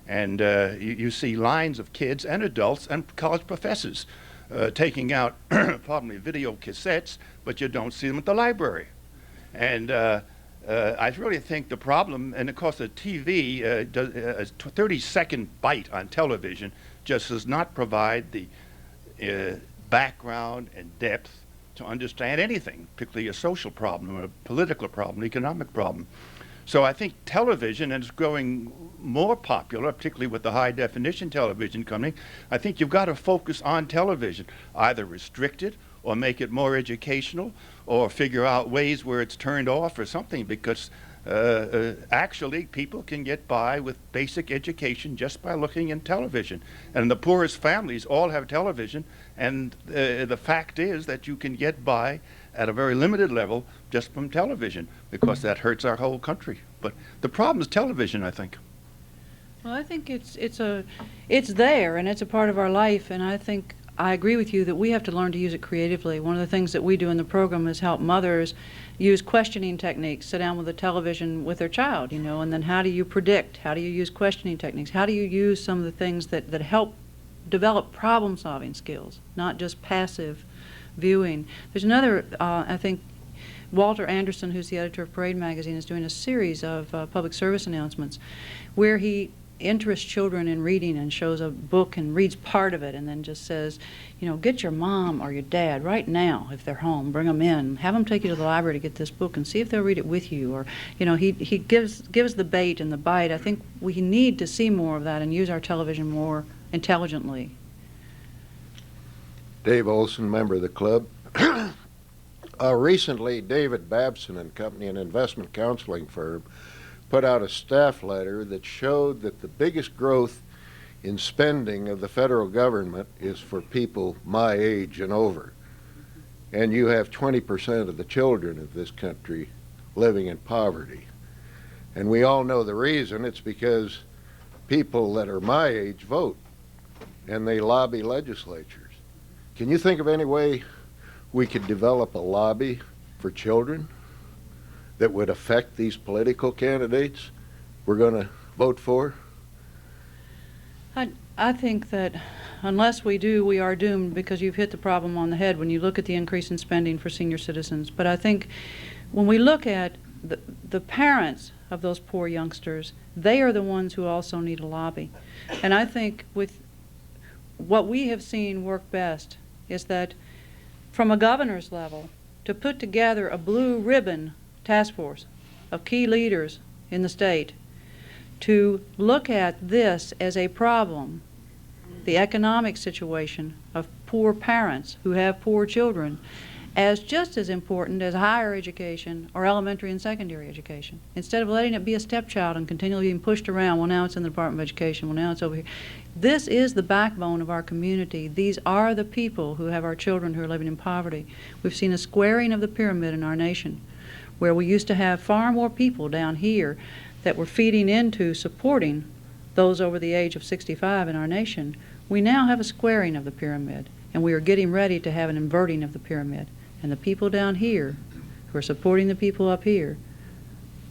And you see lines of kids and adults and college professors taking out, pardon me, video cassettes, but you don't see them at the library. And I really think the problem, and of course the TV, a 30-second bite on television just does not provide the background and depth to understand anything, particularly a social problem, or a political problem, economic problem. So I think television, and it's growing more popular, particularly with the high-definition television coming, I think you've got to focus on television, either restrict it or make it more educational, or figure out ways where it's turned off or something, because actually people can get by with basic education just by looking in television. And the poorest families all have television, and the fact is that you can get by at a very limited level just from television, because that hurts our whole country. But the problem is television, I think. Well, I think it's there, and it's a part of our life, and I agree with you that we have to learn to use it creatively. One of the things that we do in the program is help mothers use questioning techniques, sit down with a television with their child, and then how do you predict? How do you use questioning techniques? How do you use some of the things that help develop problem-solving skills, not just passive viewing? There's another, I think, Walter Anderson, who's the editor of Parade magazine, is doing a series of public service announcements where he interests children in reading and shows a book and reads part of it and then just says, get your mom or your dad right now, if they're home, bring them in, have them take you to the library to get this book and see if they'll read it with you. Or, he gives the bait and the bite. I think we need to see more of that and use our television more intelligently. Dave Olson, member of the club. Recently, David Babson and Company, an investment counseling firm, put out a staff letter that showed that the biggest growth in spending of the federal government is for people my age and over. And you have 20% of the children of this country living in poverty. And we all know the reason. It's because people that are my age vote, and they lobby legislatures. Can you think of any way we could develop a lobby for children that would affect these political candidates we're going to vote for? I think that unless we do, we are doomed, because you've hit the problem on the head when you look at the increase in spending for senior citizens. But I think when we look at the parents of those poor youngsters, they are the ones who also need a lobby. And I think with what we have seen work best is that from a governor's level, to put together a blue ribbon task force of key leaders in the state to look at this as a problem, the economic situation of poor parents who have poor children, as just as important as higher education or elementary and secondary education. Instead of letting it be a stepchild and continually being pushed around, well, now it's in the Department of Education, well, now it's over here. This is the backbone of our community. These are the people who have our children who are living in poverty. We've seen a squaring of the pyramid in our nation, where we used to have far more people down here that were feeding into supporting those over the age of 65 in our nation. We now have a squaring of the pyramid, and we are getting ready to have an inverting of the pyramid. And the people down here who are supporting the people up here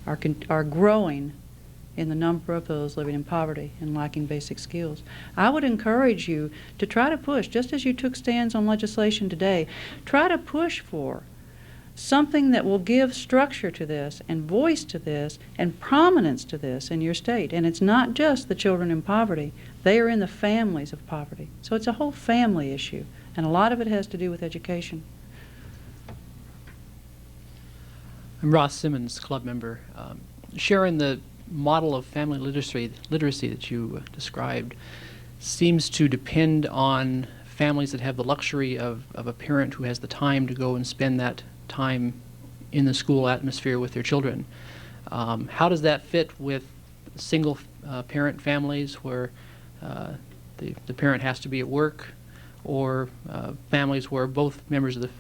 are growing in the number of those living in poverty and lacking basic skills. I would encourage you to try to push, just as you took stands on legislation today, try to push for something that will give structure to this and voice to this and prominence to this in your state. And it's not just the children in poverty. They are in the families of poverty. So it's a whole family issue, and a lot of it has to do with education. I'm Ross Simmons, club member. Sharon, the model of family literacy that you described seems to depend on families that have the luxury of a parent who has the time to go and spend that time in the school atmosphere with their children. How does that fit with single parent families where the parent has to be at work, or families where both members of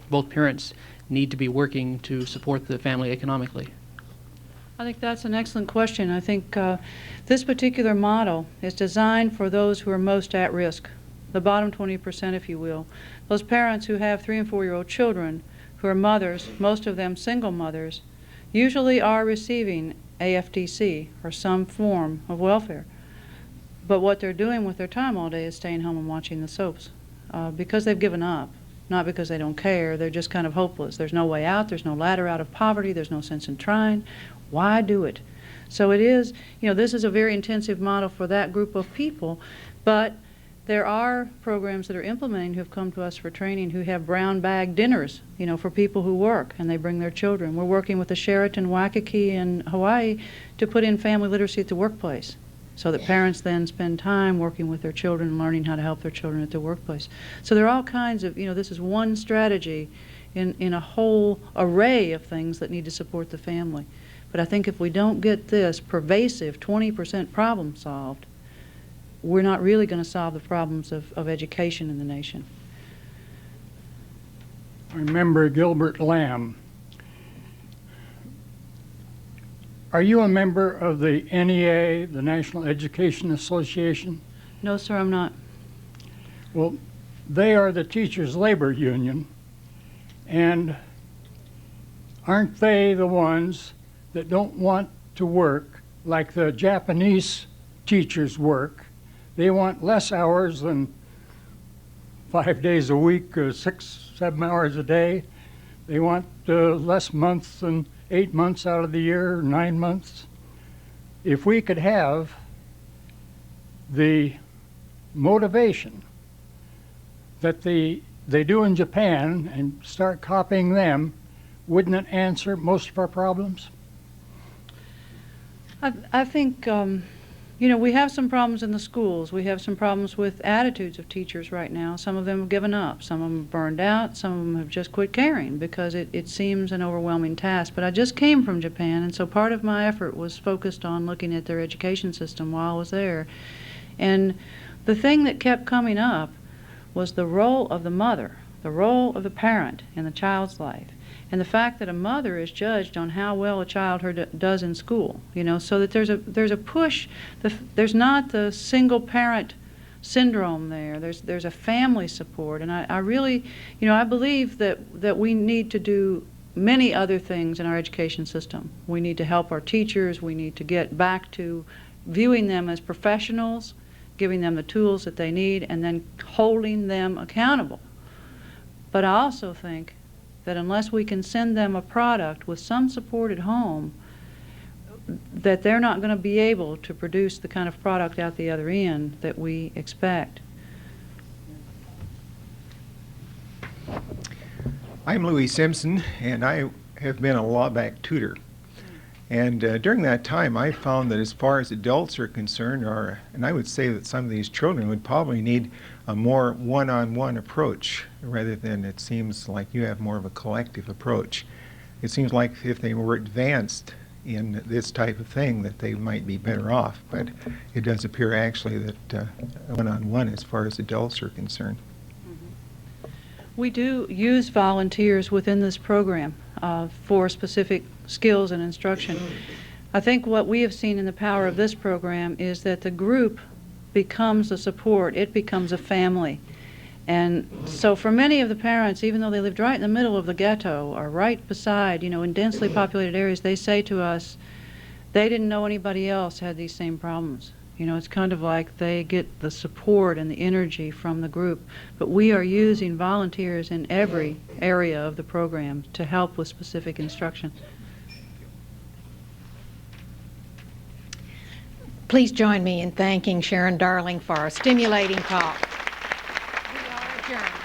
both parents need to be working to support the family economically? I think that's an excellent question. I think this particular model is designed for those who are most at risk, the bottom 20%, if you will. Those parents who have 3- and 4-year-old children who are mothers, most of them single mothers, usually are receiving AFDC or some form of welfare. But what they're doing with their time all day is staying home and watching the soaps because they've given up. Not because they don't care, they're just kind of hopeless. There's no way out, there's no ladder out of poverty, there's no sense in trying. Why do it? So it is, this is a very intensive model for that group of people, but there are programs that are implementing who have come to us for training who have brown bag dinners, for people who work, and they bring their children. We're working with the Sheraton Waikiki in Hawaii to put in family literacy at the workplace, so that parents then spend time working with their children and learning how to help their children at their workplace. So there are all kinds of, this is one strategy in a whole array of things that need to support the family. But I think if we don't get this pervasive 20% problem solved, we're not really going to solve the problems of education in the nation. I remember Gilbert Lamb. Are you a member of the NEA, the National Education Association? No, sir, I'm not. Well, they are the teachers' labor union, and aren't they the ones that don't want to work like the Japanese teachers work? They want less hours than 5 days a week, 6, 7 hours a day. They want less months than 8 months out of the year, 9 months. If we could have the motivation that they do in Japan and start copying them, wouldn't it answer most of our problems? I think, we have some problems in the schools. We have some problems with attitudes of teachers right now. Some of them have given up. Some of them have burned out. Some of them have just quit caring because it seems an overwhelming task. But I just came from Japan, and so part of my effort was focused on looking at their education system while I was there. And the thing that kept coming up was the role of the mother, the role of the parent in the child's life, and the fact that a mother is judged on how well a child does in school, so that there's a push. There's not the single parent syndrome there. There's a family support, and I really, I believe that we need to do many other things in our education system. We need to help our teachers. We need to get back to viewing them as professionals giving them the tools that they need, and then holding them accountable. But I also think that unless we can send them a product with some support at home, that they're not going to be able to produce the kind of product out the other end that we expect. I'm Louie Simpson, and I have been a law-back tutor. And during that time, I found that as far as adults are concerned, and I would say that some of these children would probably need a more one-on-one approach, rather than it seems like you have more of a collective approach. It seems like if they were advanced in this type of thing, that they might be better off. But it does appear actually that one-on-one as far as adults are concerned. We do use volunteers within this program for specific skills and instruction. I think what we have seen in the power of this program is that the group becomes a support. It becomes a family. And so for many of the parents, even though they lived right in the middle of the ghetto or right beside, in densely populated areas, they say to us they didn't know anybody else had these same problems. It's kind of like they get the support and the energy from the group. But we are using volunteers in every area of the program to help with specific instruction. Please join me in thanking Sharon Darling for a stimulating talk. We are adjourned.